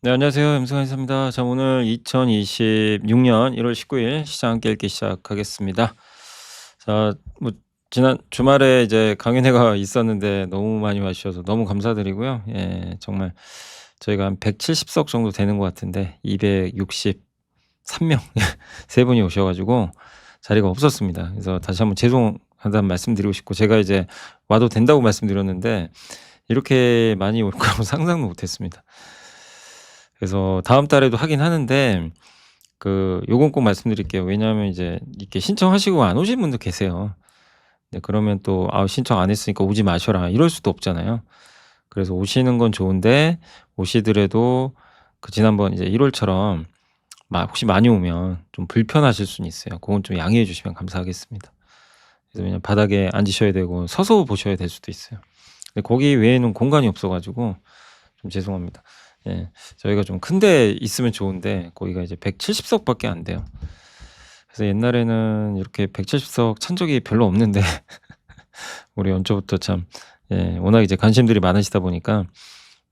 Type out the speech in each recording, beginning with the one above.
네, 안녕하세요. 염승환입니다. 자, 오늘 2026년 1월 19일 시장 함께 읽기 시작하겠습니다. 자, 뭐 지난 주말에 이제 강연회가 있었는데 너무 많이 와 주셔서 너무 감사드리고요. 예, 정말 저희가 한 170석 정도 되는 것 같은데 263명 세 분이 오셔 가지고 자리가 없었습니다. 그래서 다시 한번 죄송하다는 말씀드리고 싶고, 제가 이제 와도 된다고 말씀드렸는데 이렇게 많이 올 거라고 상상도 못 했습니다. 그래서 다음 달에도 하긴 하는데, 요건 꼭 말씀드릴게요. 왜냐하면 이제 이렇게 신청하시고 안 오신 분도 계세요. 네, 그러면 또 "아, 신청 안 했으니까 오지 마셔라." 이럴 수도 없잖아요. 그래서 오시는 건 좋은데, 오시더라도 지난번 이제 1 월처럼 혹시 많이 오면 좀 불편하실 수는 있어요. 고건 좀 양해해 주시면 감사하겠습니다. 그래서 왜냐면 바닥에 앉으셔야 되고 서서 보셔야 될 수도 있어요. 근데 거기 외에는 공간이 없어 가지고 좀 죄송합니다. 예. 저희가 좀 큰 데 있으면 좋은데 거기가 이제 170 석밖에 안 돼요. 그래서 옛날에는 이렇게 170석 찬 적이 별로 없는데 올해 연초부터 참, 예, 워낙 이제 관심들이 많으시다 보니까,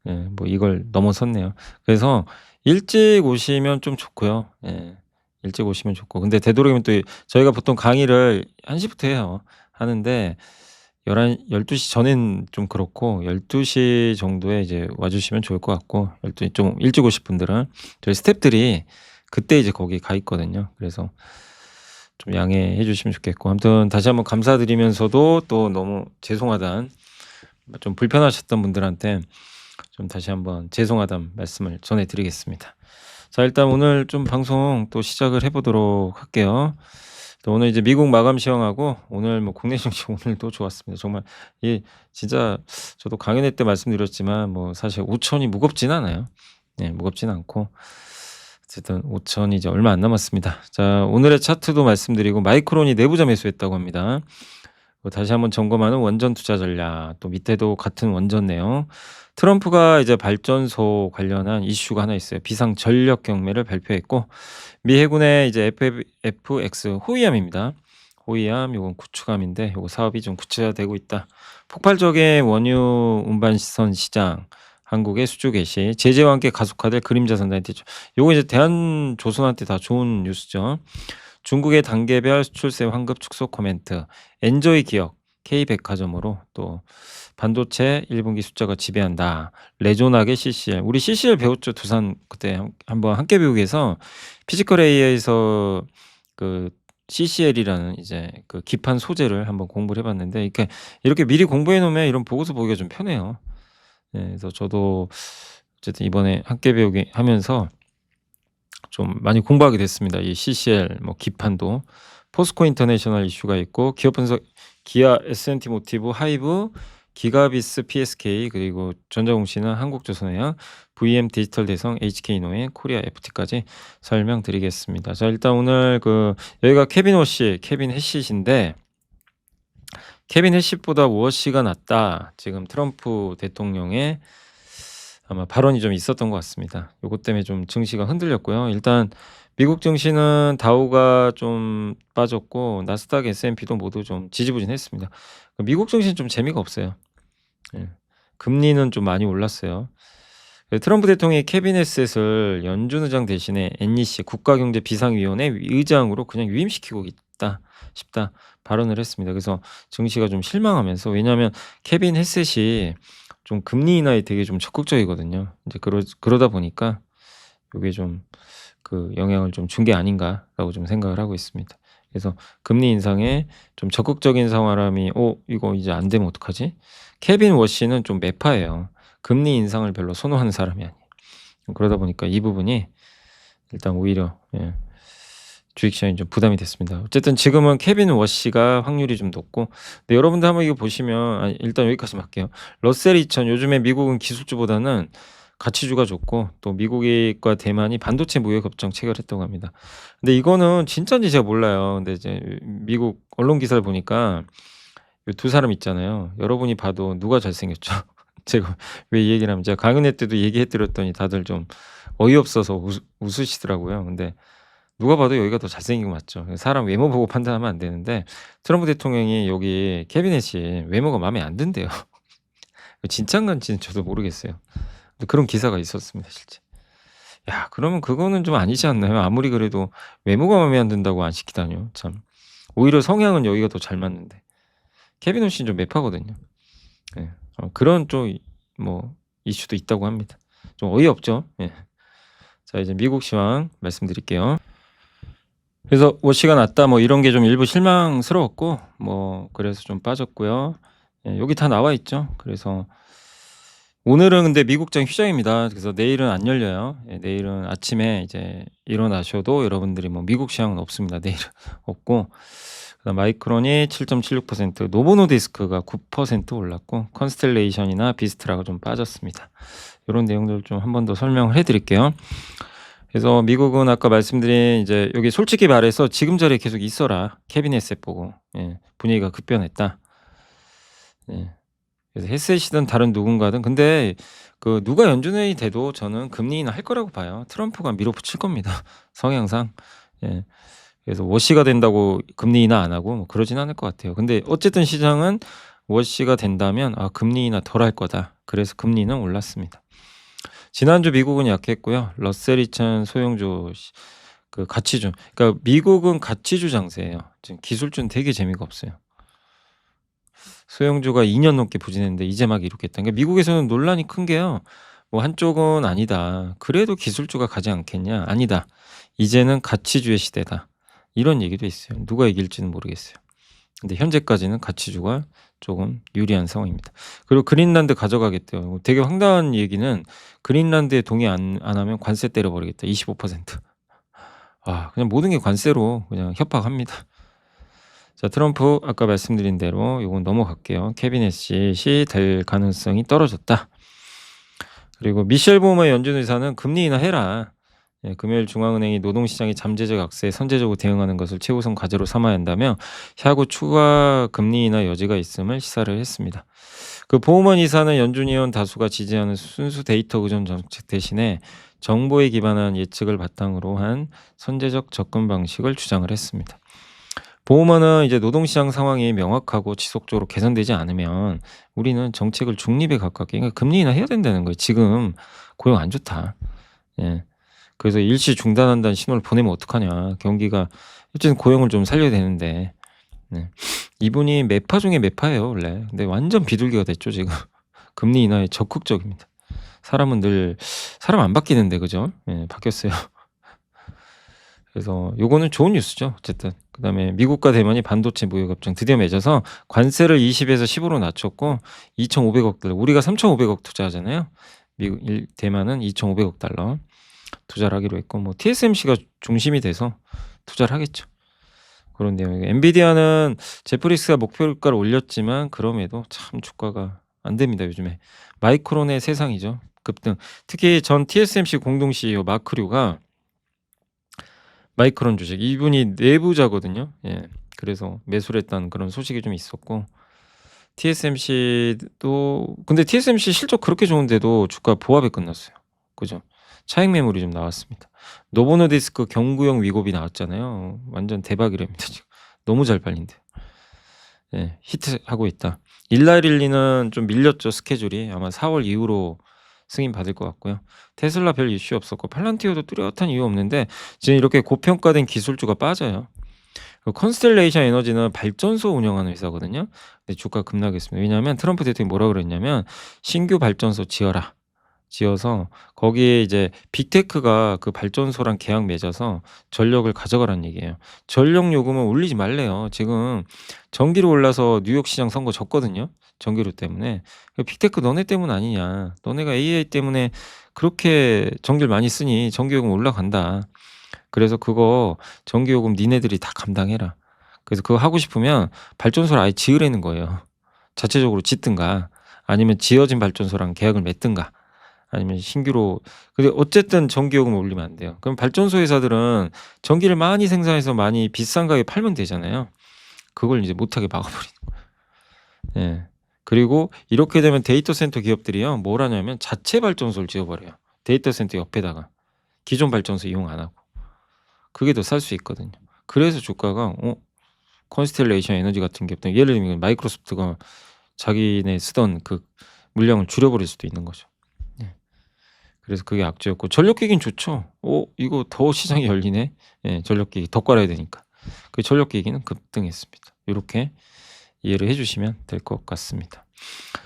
예, 뭐 이걸 넘어섰네요. 그래서 일찍 오시면 좀 좋고요. 예. 일찍 오시면 좋고, 근데 되도록이면 또 저희가 보통 강의를 1 시부터 해요. 하는데 12시 전엔 좀 그렇고 12시 정도에 이제 와 주시면 좋을 것 같고, 12시 좀 일찍 오실 분들은 저희 스태프들이 그때 이제 거기 가 있거든요. 그래서 좀 양해해 주시면 좋겠고, 아무튼 다시 한번 감사드리면서도 또 너무 죄송하다는, 좀 불편하셨던 분들한테 좀 다시 한번 죄송하다는 말씀을 전해 드리겠습니다. 자, 일단 오늘 좀 방송 또 시작을 해 보도록 할게요. 또 오늘 이제 미국 마감 시황하고 오늘 뭐 국내 증시 오늘도 좋았습니다. 정말 이 진짜 저도 강연회 때 말씀드렸지만 뭐 사실 5천이 무겁진 않아요. 네, 무겁진 않고 어쨌든 5천이 이제 얼마 안 남았습니다. 자, 오늘의 차트도 말씀드리고, 마이크론이 내부자 매수했다고 합니다. 다시 한번 점검하는 원전 투자 전략, 또 밑에도 같은 원전 내용. 트럼프가 이제 발전소 관련한 이슈가 하나 있어요. 비상 전력 경매를 발표했고, 미 해군의 이제 FFX 호위함입니다. 호위함 요건 구축함인데 요거 사업이 좀 구체화되고 있다. 폭발적인 원유 운반선 시장, 한국의 수주 개시, 제재와 함께 가속화될 그림자 산단의 대출. 요거 이제 대한조선한테 다 좋은 뉴스죠. 중국의 단계별 수출세 환급 축소 코멘트, 엔조이 기업, K백화점으로 또 반도체 1분기 숫자가 지배한다. 레조나게 CCL. 우리 CCL 배웠죠. 두산 그때 한번 함께 배우기에서 피지컬 A에서 그 CCL이라는 이제 그 기판 소재를 한번 공부를 해 봤는데, 이렇게 미리 공부해 놓으면 이런 보고서 보기가 좀 편해요. 예, 그래서 저도 어쨌든 이번에 함께 배우기 하면서 좀 많이 공부하게 됐습니다. 이 CCL 뭐 기판도. 포스코 인터내셔널 이슈가 있고, 기업 분석 기아, S&T 모티브, 하이브, 기가비스, PSK, 그리고 전자공시는 한국조선해양, VM 디지털 대성, HK노예, 코리아 FT까지 설명드리겠습니다. 자, 일단 오늘 여기가 케빈 워시, 케빈 해시신데, 케빈 해시보다 워시가 낫다. 지금 트럼프 대통령의 아마 발언이 좀 있었던 것 같습니다. 요것 때문에 좀 증시가 흔들렸고요. 일단 미국 증시는 다우가 좀 빠졌고 나스닥 S&P도 모두 좀 지지부진했습니다. 미국 증시는 좀 재미가 없어요. 예. 금리는 좀 많이 올랐어요. 트럼프 대통령이 캐비넷 셋을 연준 의장 대신에 NEC 국가경제 비상위원회 의장으로 그냥 위임시키고 있다 싶다 발언을 했습니다. 그래서 증시가 좀 실망하면서, 왜냐하면 케빈 헤셋이 좀 금리 인하에 되게 좀 적극적이거든요. 이제 그러다 보니까 요게 좀 영향을 좀 준 게 아닌가라고 좀 생각을 하고 있습니다. 그래서 금리 인상에 좀 적극적인 사람이 이거 이제 안 되면 어떡하지? 케빈 워시는 좀 매파예요. 금리 인상을 별로 선호하는 사람이 아니에요. 그러다 보니까 이 부분이 일단 오히려, 예, 주식시장이 좀 부담이 됐습니다. 어쨌든 지금은 케빈 워시가 확률이 좀 높고, 근데 여러분들 한번 이거 보시면, 일단 여기까지만 할게요. 러셀 2000, 요즘에 미국은 기술주보다는 가치주가 좋고, 또 미국과 대만이 반도체 무역 협정 체결했다고 합니다. 근데 이거는 진짜인지 제가 몰라요. 근데 이제 미국 언론 기사를 보니까 요 두 사람 있잖아요. 여러분이 봐도 누가 잘생겼죠? 제가 왜 이 얘기를 하면, 제가 강연회 때도 얘기해 드렸더니 다들 좀 어이없어서 웃으시더라고요. 근데 누가 봐도 여기가 더 잘생긴 거 맞죠. 사람 외모 보고 판단하면 안 되는데, 트럼프 대통령이 여기 캐비넷이 외모가 마음에 안 든대요. 진짠 건지는 저도 모르겠어요. 근데 그런 기사가 있었습니다, 실제. 야 그러면 그거는 좀 아니지 않나요? 아무리 그래도 외모가 마음에 안 든다고 안 시키다니요 참. 오히려 성향은 여기가 더 잘 맞는데. 케빈 오스틴 좀 매파거든요. 예. 그런 좀 뭐 이슈도 있다고 합니다. 좀 어이없죠. 예. 자 이제 미국 시황 말씀드릴게요. 그래서 "워시가 났다." 뭐 이런 게 좀 일부 실망스러웠고 뭐 그래서 좀 빠졌고요. 예 여기 다 나와 있죠. 그래서 오늘은 근데 미국장 휴장입니다. 그래서 내일은 안 열려요. 예 내일은 아침에 이제 일어나셔도 여러분들이 뭐 미국 시황은 없습니다. 내일은 없고 그다음 마이크론이 7.76% 노보노디스크가 9% 올랐고 컨스텔레이션이나 비스트라가 좀 빠졌습니다. 요런 내용들을 좀 한 번 더 설명을 해 드릴게요. 그래서 미국은 아까 말씀드린 이제 여기 솔직히 말해서 "지금 자리에 계속 있어라." 케빈 헤셋 보고. 예. "분위기가 급변했다." 예. 그래서 헤셋이든 다른 누군가든 근데 그 누가 연준회의 돼도 저는 금리 인하할 거라고 봐요. 트럼프가 밀어붙일 겁니다 성향상. 예. 그래서 워시가 된다고 금리 인하 안 하고 뭐 그러진 않을 것 같아요. 근데 어쨌든 시장은 워시가 된다면 '아 금리 인하 덜 할 거다.' 그래서 금리는 올랐습니다. 지난주 미국은 약했고요. 러셀 2000 소형주 그 가치주 그러니까 미국은 가치주 장세예요. 지금 기술주는 되게 재미가 없어요. 소형주가 2년 넘게 부진했는데 이제 막 이렇겠다. 그러니까 미국에서는 논란이 큰 게요. 뭐 한쪽은 "아니다. 그래도 기술주가 가지 않겠냐." "아니다. 이제는 가치주의 시대다." 이런 얘기도 있어요. 누가 이길지는 모르겠어요. 근데 현재까지는 가치주가 조금 유리한 상황입니다. 그리고 그린란드 가져가겠대요. 되게 황당한 얘기는 "그린란드에 동의 안 하면 관세 때려 버리겠다. 25%." 그냥 모든 게 관세로 그냥 협박합니다. 자 트럼프 아까 말씀드린 대로 요건 넘어갈게요. 캐비넷 시 될 가능성이 떨어졌다. 그리고 미셸 보머 연준 의사는 "금리 인하해라. 예 금요일 중앙은행이 노동시장의 잠재적 악세에 선제적으로 대응하는 것을 최우선 과제로 삼아야 한다며 향후 추가 금리 인하 여지가 있음을 시사를 했습니다. 그 보우먼 이사는 연준 의원 다수가 지지하는 순수 데이터 의존 정책 대신에 정보에 기반한 예측을 바탕으로 한 선제적 접근 방식을 주장을 했습니다. 보우먼은 이제 "노동시장 상황이 명확하고 지속적으로 개선되지 않으면 우리는 정책을 중립에 가깝게 그러니까 금리 인하해야 된다는 거예요. 지금 고용 안 좋다." 예. 그래서 일시 중단한다는 신호를 보내면 어떡하냐. 경기가 어쨌든 고용을 좀 살려야 되는데. 네. 이분이 매파 중에 매파예요 원래. 근데 완전 비둘기가 됐죠 지금. 금리 인하에 적극적입니다. 사람은 늘 사람 안 바뀌는데 그죠? 예 바뀌었어요. 그래서 요거는 좋은 뉴스죠 어쨌든. 그다음에 미국과 대만이 반도체 무역 협정 드디어 맺어서 관세를 20에서 15로 낮췄고 2,500억 달러 우리가 3,500억 투자하잖아요. 미국 대만은 2,500억 달러 투자를 하기로 했고 뭐 TSMC가 중심이 돼서 투자를 하겠죠. 그런 내용이고 엔비디아는 제프리스가 목표가를 올렸지만 그럼에도 참 주가가 안 됩니다 요즘에. 마이크론의 세상이죠. 급등. 특히 전 TSMC 공동 CEO 마크 류가 마이크론 주식 이분이 내부자거든요. 예. 그래서 매수를 했다는 그런 소식이 좀 있었고 TSMC도 근데 TSMC 실적 그렇게 좋은데도 주가 보합에 끝났어요. 그죠? 차익 매물이 좀 나왔습니다. 노보노디스크 경구용 위곱이 나왔잖아요. 완전 대박이랍니다 지금. 너무 잘 팔린대요. 예. 히트하고 있다. 일라일리는 좀 밀렸죠 스케줄이. 아마 4월 이후로 승인 받을 것 같고요. 테슬라 별 이슈 없었고 팔란티어도 뚜렷한 이유 없는데 지금 이렇게 고평가된 기술주가 빠져요. 그 컨스텔레이션 에너지는 발전소 운영하는 회사거든요. 근데 주가 급락했습니다. 왜냐하면 트럼프 대통령이 뭐라 그랬냐면 "신규 발전소 지어라." 지어서 거기에 이제 빅테크가 그 발전소랑 계약 맺어서 전력을 가져가라는 얘기예요. 전력 요금을 올리지 말래요. 지금 전기료 올라서 뉴욕 시장 선거 졌거든요, 전기료 때문에. 그 "빅테크 너네 때문 아니냐. 너네가 AI 때문에 그렇게 전기를 많이 쓰니 전기요금 올라간다. 그래서 그거 전기요금 니네들이 다 감당해라." 그래서 그거 하고 싶으면 발전소를 아예 지으라는 거예요. 자체적으로 짓든가 아니면 지어진 발전소랑 계약을 맺든가. 아니면 신규로 근데 어쨌든 전기요금을 올리면 안 돼요. 그럼 발전소 회사들은 전기를 많이 생산해서 많이 비싼 가격에 팔면 되잖아요. 그걸 이제 못하게 막아 버리는 거예요. 예. 그리고 이렇게 되면 데이터 센터 기업들이요. 뭘 하냐면 자체 발전소를 지어 버려요. 데이터 센터 옆에다가. 기존 발전소 이용 안 하고. 그게 더 쌀 수 있거든요. 그래서 주가가 컨스텔레이션 에너지 같은 기업들 예를 들면 마이크로소프트가 자기네 쓰던 그 물량을 줄여 버릴 수도 있는 거죠. 예. 그래서 그게 악재였고 전력기기는 좋죠. 이거 더 시장이 열리네. 예 전력기기 더 깔아야 되니까. 그 전력기기는 급등했습니다. 요렇게 이해를 해 주시면 될 것 같습니다.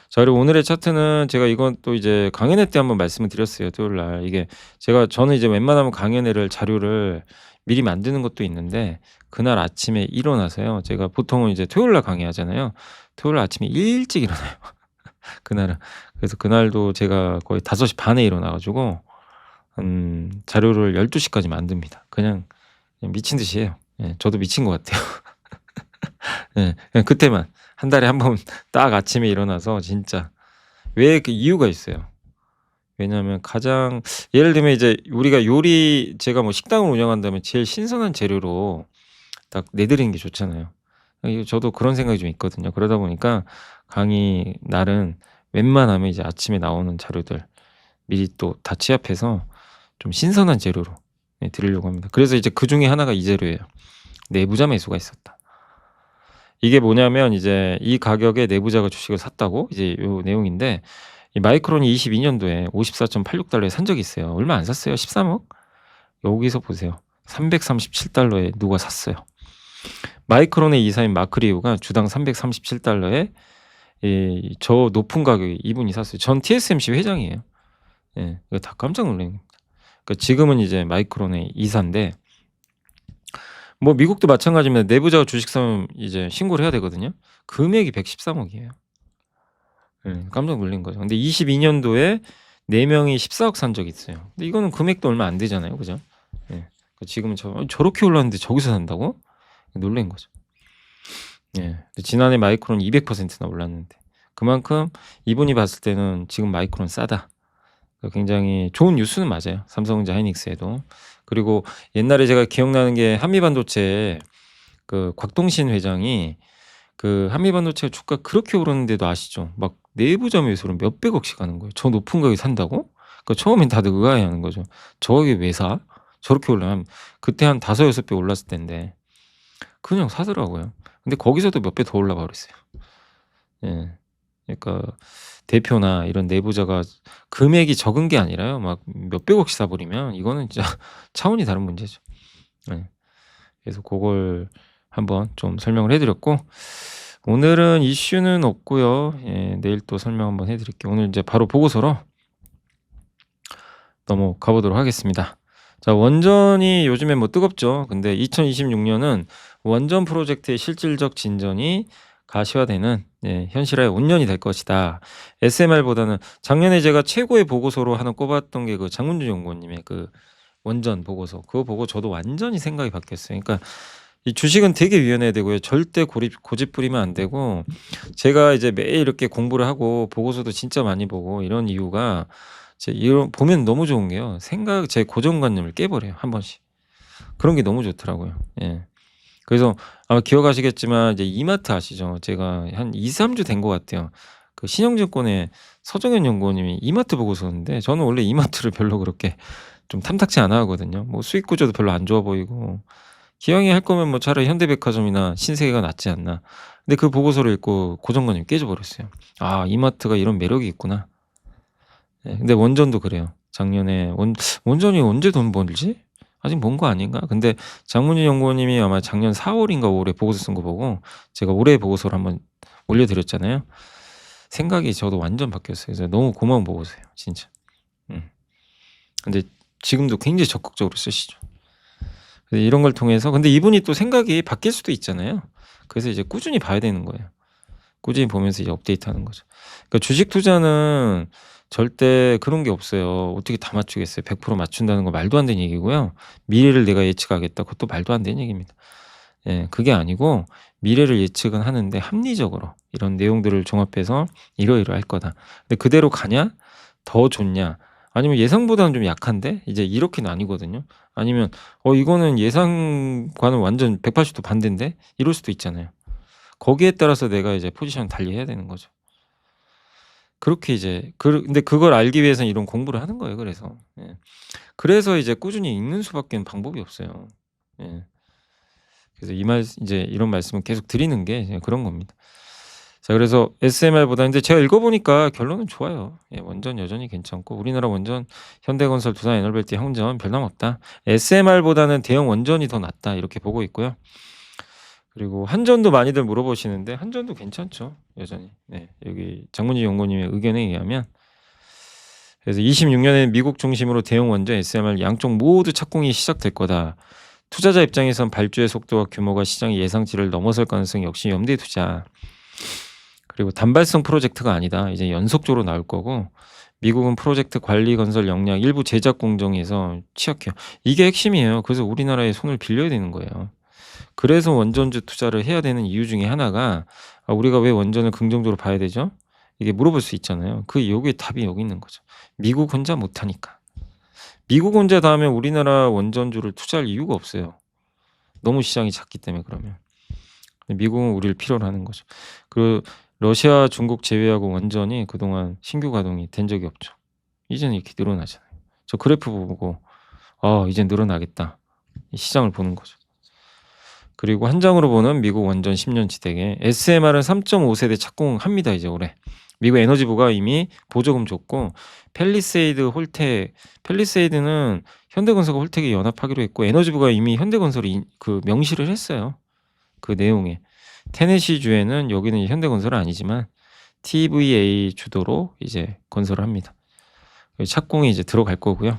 자 그리고 오늘의 차트는 제가 이건 또 이제 강연회 때 한번 말씀을 드렸어요, 토요일 날. 이게 저는 이제 웬만하면 강연회를 자료를 미리 만드는 것도 있는데 그날 아침에 일어나서요. 제가 보통은 이제 토요일 날 강의하잖아요. 토요일 아침에 일찍 일어나요, 그날은. 그래서 그날도 제가 거의 5시 반에 일어나 가지고 자료를 12시 까지 만듭니다. 그냥 미친 듯이 해요. 예 저도 미친 것 같아요. 예. 그냥 그때만 한 달에 한 번 딱 아침에 일어나서 진짜 왜 그 이유가 있어요. 왜냐하면 가장 예를 들면 이제 우리가 제가 뭐 식당을 운영한다면 제일 신선한 재료로 딱 내드리는 게 좋잖아요. 이게 저도 그런 생각이 좀 있거든요. 그러다 보니까 강의 날은 웬만하면 이제 아침에 나오는 자료들 미리 또 다 취합해서 좀 신선한 재료로 드리려고 합니다. 그래서 이제 그중에 하나가 이 재료예요. 내부자 매수가 있었다. 이게 뭐냐면 이제 이 가격에 내부자가 주식을 샀다고 이제 요 내용인데, 이 마이크론이 22년도에 $54.86에 산 적이 있어요. 얼마 안 샀어요. 13억. 여기서 보세요. $337에 누가 샀어요. 마이크론의 이사인 마크 리우가 주당 $337에 저 높은 가격에 이분이 샀어요. 전 TSMC 회장이에요. 예. 이거 다 깜짝 놀란 겁니다. 그러니까 지금은 이제 마이크론의 이사인데, 뭐 미국도 마찬가지입니다. 내부자가 주식 사면 이제 신고를 해야 되거든요. 금액이 113억이에요. 예. 깜짝 놀란 거죠. 근데 22년도에 4명이 14억 산 적이 있어요. 근데 이거는 금액도 얼마 안 되잖아요. 그죠? 예. 지금은 저렇게 올랐는데 저기서 산다고? 놀란 거죠. 예. 지난해 마이크론 200%나 올랐는데 그만큼 이분이 봤을 때는 지금 마이크론 싸다. 굉장히 좋은 뉴스는 맞아요, 삼성전자 하이닉스에도. 그리고 옛날에 제가 기억나는 게 한미반도체 그 곽동신 회장이 그 한미반도체 주가 그렇게 오르는데도 아시죠? 막 내부자 매수로 몇백억씩 하는 거예요. 저 높은 가격에 산다고? 그러니까 처음엔 다들 의아해하는 거죠. "저 가격에 왜 사? 저렇게 올라면." 그때 한 5-6배 올랐을 땐데 그냥 사더라고요. 근데 거기서도 몇 배 더 올라가 버렸어요. 예. 그러니까 대표나 이런 내부자가 금액이 적은 게 아니라요. 막 몇백억씩 사 버리면 이거는 진짜 차원이 다른 문제죠. 예. 그래서 고걸 한번 좀 설명을 해 드렸고, 오늘은 이슈는 없고요. 예 내일 또 설명 한번 해 드릴게요. 오늘 인제 바로 보고서로 넘어가 보도록 하겠습니다. 자 원전이 요즘에 뭐 뜨겁죠. 근데 2026년은 원전 프로젝트의 실질적 진전이 가시화되는 현실화의 온년이 될 것이다. SMR보다는 작년에 제가 최고의 보고서로 하나 꼽았던 게 그 장문준 연구원님의 그 원전 보고서. 그거 보고 저도 완전히 생각이 바뀌었어요. 그러니까 이 주식은 되게 위험해야 되고요. 절대 고집 부리면 안 되고, 제가 이제 매일 이렇게 공부를 하고 보고서도 진짜 많이 보고 이런 이유가 이런 보면 너무 좋은 게요. 제 고정관념을 깨버려요, 한 번씩. 그런 게 너무 좋더라고요. 예. 그래서 아마 기억하시겠지만 이제 이마트 아시죠? 제가 한 2-3주 된 것 같아요. 그 신영증권의 서정현 연구원님이 이마트 보고서인데, 저는 원래 이마트를 별로 그렇게 좀 탐탁치 않아 하거든요. 뭐 수익 구조도 별로 안 좋아 보이고 기왕에 할 거면 뭐 차라리 현대백화점이나 신세계가 낫지 않나. 근데 그 보고서를 읽고 고정관념이 깨져 버렸어요. '아 이마트가 이런 매력이 있구나.' 예 근데 원전도 그래요. 작년에 원전이 언제 돈 벌지? 아직 먼 거 아닌가? 근데 장문희 연구원님이 아마 작년 4월인가 5월에 보고서 쓴 거 보고 제가 올해 보고서를 한번 올려 드렸잖아요. 생각이 저도 완전 바뀌었어요. 그래서 너무 고마운 보고서예요, 진짜. 음. 근데 지금도 굉장히 적극적으로 쓰시죠. 그래서 이런 걸 통해서 근데 이분이 또 생각이 바뀔 수도 있잖아요. 그래서 이제 꾸준히 봐야 되는 거예요. 꾸준히 보면서 이제 업데이트하는 거죠. 그러니까 주식 투자는 절대 그런 게 없어요. 어떻게 다 맞추겠어요. 100% 맞춘다는 거 말도 안 되는 얘기고요. 미래를 내가 예측하겠다, 그것도 말도 안 되는 얘기입니다. 예 그게 아니고, 미래를 예측은 하는데 합리적으로 이런 내용들을 종합해서 이러이러할 거다. 근데 그대로 가냐? 더 좋냐? 아니면 예상보다는 좀 약한데? 이제 이렇게는 아니거든요. 아니면 이거는 예상과는 완전 180도 반대인데? 이럴 수도 있잖아요. 거기에 따라서 내가 이제 포지션을 달리해야 되는 거죠. 그렇게 이제 근데 그걸 알기 위해서는 이런 공부를 하는 거예요, 그래서. 예. 그래서 이제 꾸준히 읽는 수밖에는 방법이 없어요. 예. 그래서 이제 이런 말씀을 계속 드리는 게 그런 겁니다. 자 그래서 SMR보다 근데 제가 읽어보니까 결론은 좋아요. 예 원전 여전히 괜찮고 우리나라 원전 현대건설, 두산 에너빌티, 항전 별남 없다. SMR보다는 대형 원전이 더 낫다 이렇게 보고 있고요. 그리고 한전도 많이들 물어보시는데 한전도 괜찮죠 여전히. 네 여기 장문지 연구원님의 의견에 의하면 그래서 26년에는 미국 중심으로 대형 원전 SMR 양쪽 모두 착공이 시작될 거다. 투자자 입장에선 발주의 속도와 규모가 시장의 예상치를 넘어설 가능성이 역시 염두에 두자. 그리고 단발성 프로젝트가 아니다. 이제 연속적으로 나올 거고 미국은 프로젝트 관리 건설 역량 일부 제작 공정에서 취약해요. 이게 핵심이에요. 그래서 우리나라에 손을 빌려야 되는 거예요. 그래서 원전주 투자를 해야 되는 이유 중에 하나가 우리가 왜 원전을 긍정적으로 봐야 되죠? 이게 물어볼 수 있잖아요. 여기에 답이 여기 있는 거죠. 미국 혼자 못하니까. 미국 혼자 다 하면 우리나라 원전주를 투자할 이유가 없어요. 너무 시장이 작기 때문에 그러면. 미국은 우리를 필요로 하는 거죠. 그 러시아, 중국 제외하고 원전이 그동안 신규 가동이 된 적이 없죠. 이제는 이렇게 늘어나잖아요. 저 그래프 보고 이제 늘어나겠다. 시장을 보는 거죠. 그리고 한 장으로 보는 미국 원전 10년치 대계 SMR은 3.5세대 착공합니다. 이제 올해. 미국 에너지부가 이미 보조금 줬고 펠리세이드는 현대건설과 홀텍이 연합하기로 했고 에너지부가 이미 현대건설이 그 명시를 했어요. 그 내용에. 테네시주에는 여기는 현대건설은 아니지만 TVA 주도로 이제 건설을 합니다. 착공이 이제 들어갈 거고요.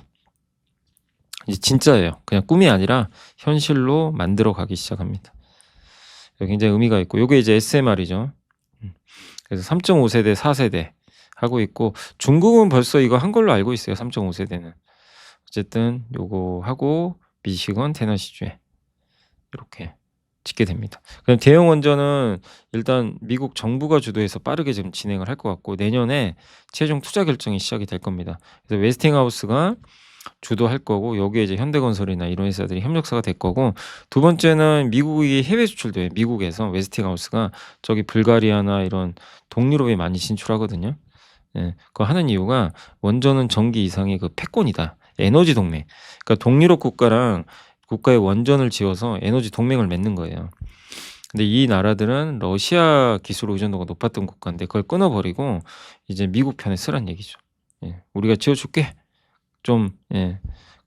이제 진짜예요. 그냥 꿈이 아니라 현실로 만들어 가기 시작합니다. 굉장히 의미가 있고 요게 이제 SMR이죠. 그래서 3.5세대, 4세대 하고 있고 중국은 벌써 이거 한 걸로 알고 있어요. 3.5세대는. 어쨌든 요거 하고 미시건, 테너시주에 이렇게 짓게 됩니다. 그럼 대형 원전은 일단 미국 정부가 주도해서 빠르게 지금 진행을 할 것 같고 내년에 최종 투자 결정이 시작이 될 겁니다. 그래서 웨스팅하우스가 주도할 거고 여기에 이제 현대건설이나 이런 회사들이 협력사가 될 거고 두 번째는 미국이 해외 수출도 해요. 미국에서 웨스팅하우스가 저기 불가리아나 이런 동유럽에 많이 진출하거든요. 예, 그거 하는 이유가 원전은 전기 이상의 그 패권이다. 에너지 동맹. 그러니까 동유럽 국가의 원전을 지어서 에너지 동맹을 맺는 거예요. 근데 이 나라들은 러시아 기술 의존도가 높았던 국가인데 그걸 끊어버리고 이제 미국 편에 쓰란 얘기죠. 예, 우리가 지어줄게. 좀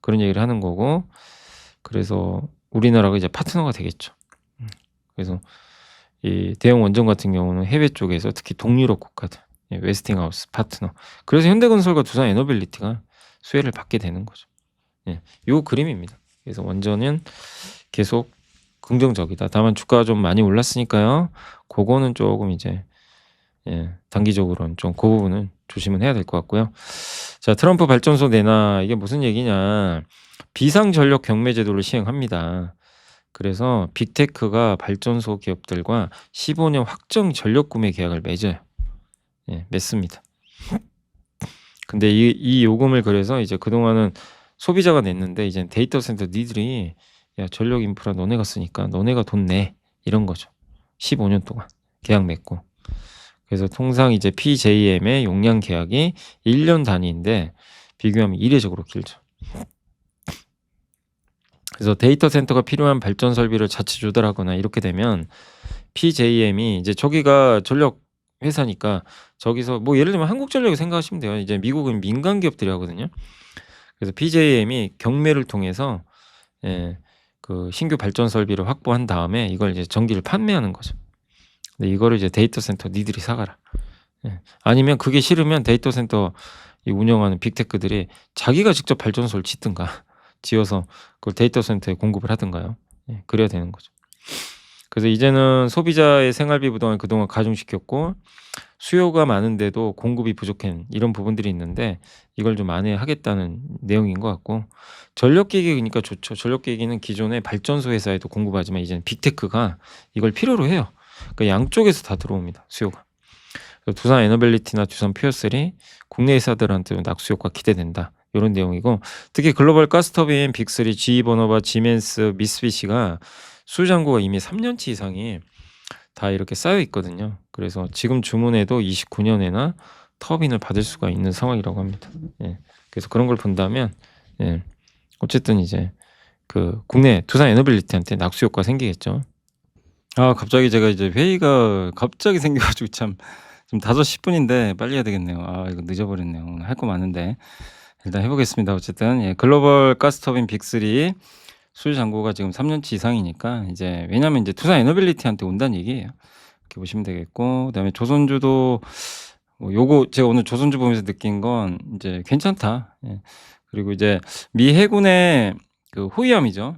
그런 얘기를 하는 거고 그래서 우리나라가 이제 파트너가 되겠죠. 그래서 이 대형 원전 같은 경우는 해외 쪽에서 특히 동유럽 국가들 웨스팅하우스 파트너. 그래서 현대건설과 두산 에너빌리티가 수혜를 받게 되는 거죠. 요 그림입니다. 그래서 원전은 계속 긍정적이다. 다만 주가가 좀 많이 올랐으니까요. 그거는 조금 이제 단기적으로는 좀 그 부분은 조심은 해야 될 것 같고요. 자, 트럼프 발전소 내놔. 이게 무슨 얘기냐. 비상전력 경매 제도를 시행합니다. 그래서 빅테크가 발전소 기업들과 15년 확정 전력 구매 계약을 맺어요. 맺습니다. 근데 이 요금을 그래서 이제 그동안은 소비자가 냈는데 이제 데이터 센터 니들이 야 전력 인프라 너네가 쓰니까 너네가 돈 내. 이런 거죠. 15년 동안 계약 맺고. 그래서 통상 이제 PJM의 용량 계약이 1년 단위인데 비교하면 이례적으로 길죠. 그래서 데이터 센터가 필요한 발전 설비를 자체 조달하거나 이렇게 되면 PJM이 이제 저기가 전력 회사니까 저기서 뭐 예를 들면 한국전력을 생각하시면 돼요. 이제 미국은 민간 기업들이 하거든요. 그래서 PJM이 경매를 통해서 그 신규 발전 설비를 확보한 다음에 이걸 이제 전기를 판매하는 거죠. 근데 이거를 이제 데이터 센터 니들이 사가라. 아니면 그게 싫으면 데이터 센터 운영하는 빅테크들이 자기가 직접 발전소를 지어서 그걸 데이터 센터에 공급을 하든가요. 그래야 되는 거죠. 그래서 이제는 소비자의 생활비 부담을 그동안 가중시켰고 수요가 많은데도 공급이 부족한 이런 부분들이 있는데 이걸 좀 만회하겠다는 내용인 것 같고 전력기기니까 좋죠. 전력기기는 기존의 발전소 회사에도 공급하지만 이제는 빅테크가 이걸 필요로 해요. 그러니까 양쪽에서 다 들어옵니다. 수요가. 두산 에너빌리티나 두산 퓨어셀이 국내 회사들한테 낙수 효과 기대된다. 이런 내용이고 특히 글로벌 가스터빈 빅3 GE 버너바, 지멘스, 미쓰비시가 수주잔고가 이미 3년치 이상이 다 이렇게 쌓여 있거든요. 그래서 지금 주문해도 29년에나 터빈을 받을 수가 있는 상황이라고 합니다. 그래서 그런 걸 본다면 어쨌든 이제 그 국내 두산 에너빌리티한테 낙수 효과 생기겠죠. 갑자기 제가 이제 회의가 갑자기 생겨 가지고 참 지금 5시10 분인데 빨리 해야 되겠네요. 이거 늦어 버렸네요. 오늘 할 거 많은데. 일단 해 보겠습니다. 어쨌든 글로벌 가스터빈 빅3 수주 잔고가 지금 3 년치 이상이니까 이제, 왜냐면 이제 투자 에너빌리티한테 온다는 얘기예요. 이렇게 보시면 되겠고, 그다음에 조선주도 요거 제가 오늘 조선주 보면서 느낀 건 이제 괜찮다. 그리고 이제 미 해군의 그 호위함이죠.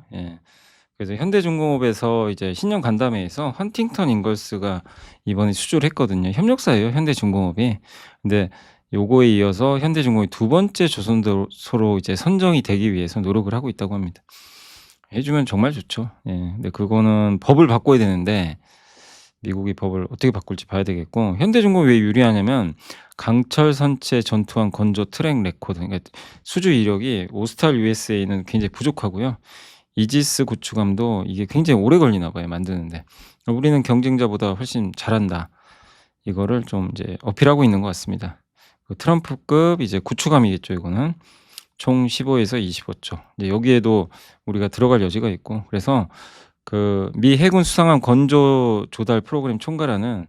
그래서 현대중공업에서 이제 신형 간담회에서 헌팅턴 인걸스가 이번에 수주를 했거든요. 협력사예요, 현대중공업이. 근데 요거에 이어서 현대중공업이 두 번째 조선소로 이제 선정이 되기 위해서 노력을 하고 있다고 합니다. 해 주면 정말 좋죠. 근데 그거는 법을 바꿔야 되는데 미국이 법을 어떻게 바꿀지 봐야 되겠고, 현대중공업이 왜 유리하냐면 강철 선체 전투함 건조 트랙 레코드, 그러니까 수주 이력이 오스탈 USA는 굉장히 부족하고요. 이지스 구축함도 이게 굉장히 오래 걸리나 봐요, 만드는데. 우리는 경쟁자보다 훨씬 잘한다. 이거를 좀 이제 어필하고 있는 것 같습니다. 그 트럼프급 이제 구축함이겠죠, 이거는. 총 15에서 25조. 이제 여기에도 우리가 들어갈 여지가 있고, 그래서 그 미 해군 수상함 건조 조달 프로그램 총괄하는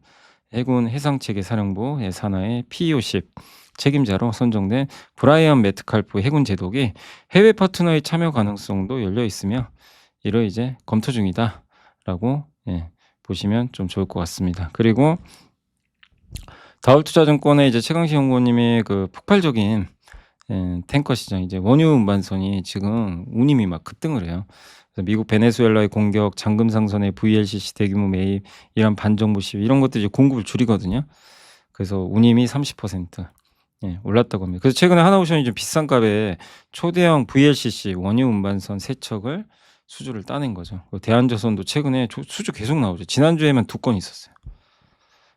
해군 해상체계 사령부 산하의 PE50 책임자로 선정된 브라이언 매트칼프 해군 제독이 해외 파트너의 참여 가능성도 열려 있으며 이를 이제 검토 중이다라고 보시면 좀 좋을 것 같습니다. 그리고 다울투자증권의 이제 최강시 연구원님이 그 폭발적인 탱커 시장, 이제 원유 운반선이 지금 운임이 막 급등을 해요. 그래서 미국 베네수엘라의 공격, 잔금 상선의 VLCC 대규모 매입, 이란 반정부 시위, 이런 것들이 이제 공급을 줄이거든요. 그래서 운임이 30% 올랐다고 합니다. 그래서 최근에 하나오션이 좀 비싼 값에 초대형 VLCC 원유 운반선 3척을 수주를 따낸 거죠. 대한조선도 최근에 수주 계속 나오죠. 지난주에만 2건 있었어요.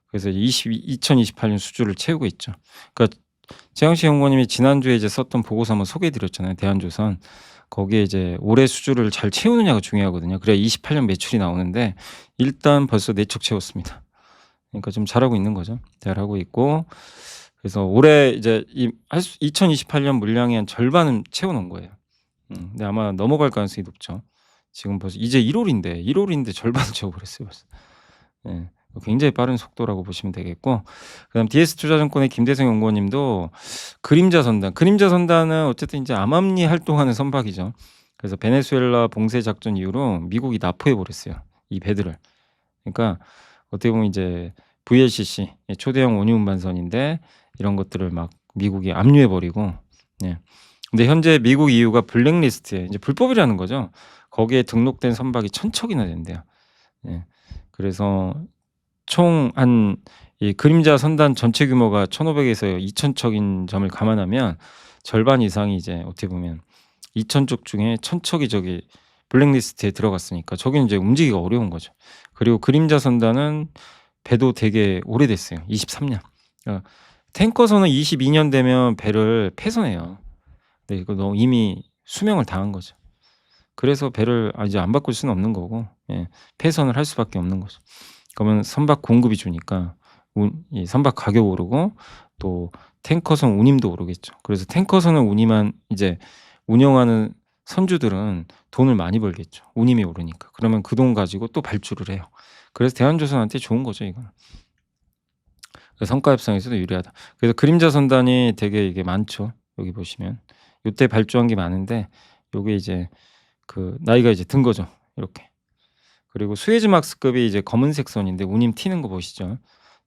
그래서 2028년 수주를 채우고 있죠. 그러니까 최강시 연구원님이 지난주에 이제 썼던 보고서 한번 소개해 드렸잖아요, 대한조선. 거기에 이제 올해 수주를 잘 채우느냐가 중요하거든요. 그래야 28년 매출이 나오는데 일단 벌써 4척 채웠습니다. 그러니까 좀 잘하고 있는 거죠. 잘하고 있고, 그래서 올해 이제 2028년 물량의 한 절반은 채워 놓은 거예요. 근데 아마 넘어갈 가능성이 높죠. 지금 벌써 이제 1월인데 절반을 채워 버렸어요, 벌써. 굉장히 빠른 속도라고 보시면 되겠고, 그다음 DS투자증권의 김대성 연구원님도 그림자 선단은 어쨌든 이제 암암리 활동하는 선박이죠. 그래서 베네수엘라 봉쇄 작전 이후로 미국이 납포해 버렸어요, 이 배들을. 그러니까 어떻게 보면 이제 VLCC 초대형 원유 운반선인데 이런 것들을 막 미국이 압류해 버리고. 근데 현재 미국 EU가 블랙리스트에, 이제 불법이라는 거죠. 거기에 등록된 선박이 1,000척이나 된대요. 그래서 총 한 이 그림자 선단 전체 규모가 1,500에서 2,000척인 점을 감안하면 절반 이상이 이제 어떻게 보면 2,000척 중에 1,000척이 저기 블랙리스트에 들어갔으니까 저기는 이제 움직이기가 어려운 거죠. 그리고 그림자 선단은 배도 되게 오래됐어요. 23년. 탱커선은 22년 되면 배를 폐선해요. 근데 이거 너무 이미 수명을 당한 거죠. 그래서 배를 이제 안 바꿀 수는 없는 거고, 폐선을 할 수밖에 없는 거죠. 그러면 선박 공급이 주니까 이 선박 가격 오르고 또 탱커선 운임도 오르겠죠. 그래서 탱커선을 운임한 이제 운영하는 선주들은 돈을 많이 벌겠죠, 운임이 오르니까. 그러면 그 돈 가지고 또 발주를 해요. 그래서 대한조선한테 좋은 거죠, 이거는. 성과 협상에서도 유리하다. 그래서 그림자 선단이 되게 이게 많죠. 여기 보시면 요때 발주한 게 많은데 요게 이제 그 나이가 이제 든 거죠, 이렇게. 그리고 수에즈막스급이 이제 검은색 선인데 운임 튀는 거 보시죠,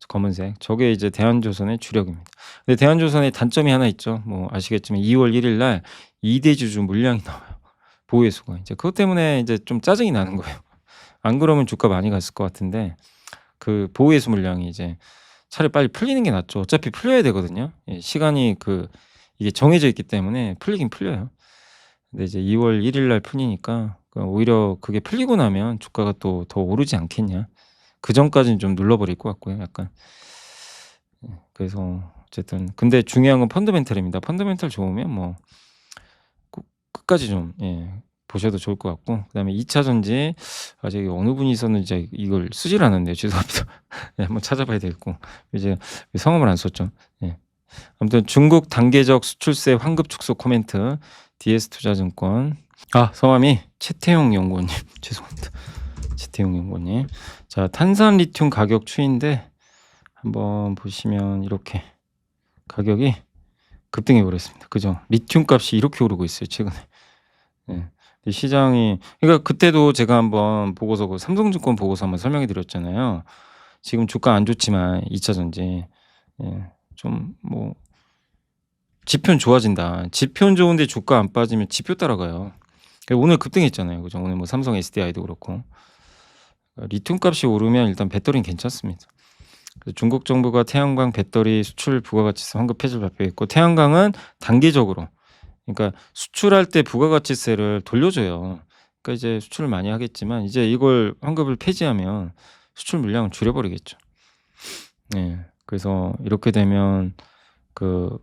검은색. 저게 이제 대한조선의 주력입니다. 근데 대한조선의 단점이 하나 있죠. 뭐 아시겠지만 2월 1일 날 2대 주주 물량이 나와요, 보유수가. 이제 그것 때문에 이제 좀 짜증이 나는 거예요. 안 그러면 주가 많이 갔을 것 같은데 그 보유수 물량이 이제 차라리 빨리 풀리는 게 낫죠. 어차피 풀려야 되거든요. 시간이 이게 정해져 있기 때문에 풀리긴 풀려요. 근데 이제 2월 1일 날 풀리니까 오히려 그게 풀리고 나면 주가가 또 더 오르지 않겠냐. 그전까지는 좀 눌러버릴 것 같고요, 약간. 그래서 어쨌든 근데 중요한 건 펀더멘털입니다. 펀더멘털 좋으면 뭐 끝까지 좀 보셔도 좋을 것 같고, 그다음에 2차 전지 저기 어느 분이 있었는지 이걸 쓰질 않았네요. 죄송합니다. 한번 찾아봐야 되겠고, 이제 성함을 안 썼죠. 아무튼 중국 단계적 수출세 환급 축소 코멘트, DS투자증권. 성함이 최태용 연구원님. 죄송합니다. 지태용 연구원님. 자, 탄산 리튬 가격 추이인데 한번 보시면 이렇게 가격이 급등해 버렸습니다. 그죠? 리튬 값이 이렇게 오르고 있어요, 최근에. 예. 이 시장이 그러니까 그때도 제가 한번 보고서 그 삼성증권 보고서 한번 설명해 드렸잖아요. 지금 주가 안 좋지만 2차 전지 좀 뭐 지표는 좋아진다. 지표는 좋은데 주가 안 빠지면 지표 따라가요. 오늘 급등했잖아요. 그죠? 오늘 뭐 삼성 SDI도 그렇고. 리튬 값이 오르면 일단 배터리는 괜찮습니다. 중국 정부가 태양광 배터리 수출 부가가치세 환급 폐지를 발표했고 태양광은 단기적으로 그러니까 수출할 때 부가가치세를 돌려줘요. 그러니까 이제 수출을 많이 하겠지만 이제 이걸 환급을 폐지하면 수출 물량을 줄여버리겠죠. 네. 그래서 이렇게 되면 그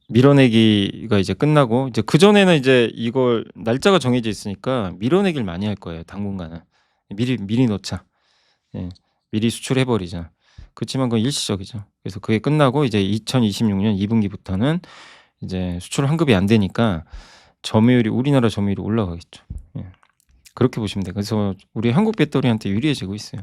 밀어내기가 이제 끝나고 이제 그전에는 이제 이걸 날짜가 정해져 있으니까 밀어내기를 많이 할 거예요, 당분간은. 미리 넣자. 예. 미리 수출해 버리자. 그렇지만 그건 일시적이죠. 그래서 그게 끝나고 이제 2026년 2분기부터는 이제 수출 환급이 안 되니까 점유율이 우리나라 점유율이 올라가겠죠. 예. 그렇게 보시면 돼요. 그래서 우리 한국 배터리한테 유리해지고 있어요.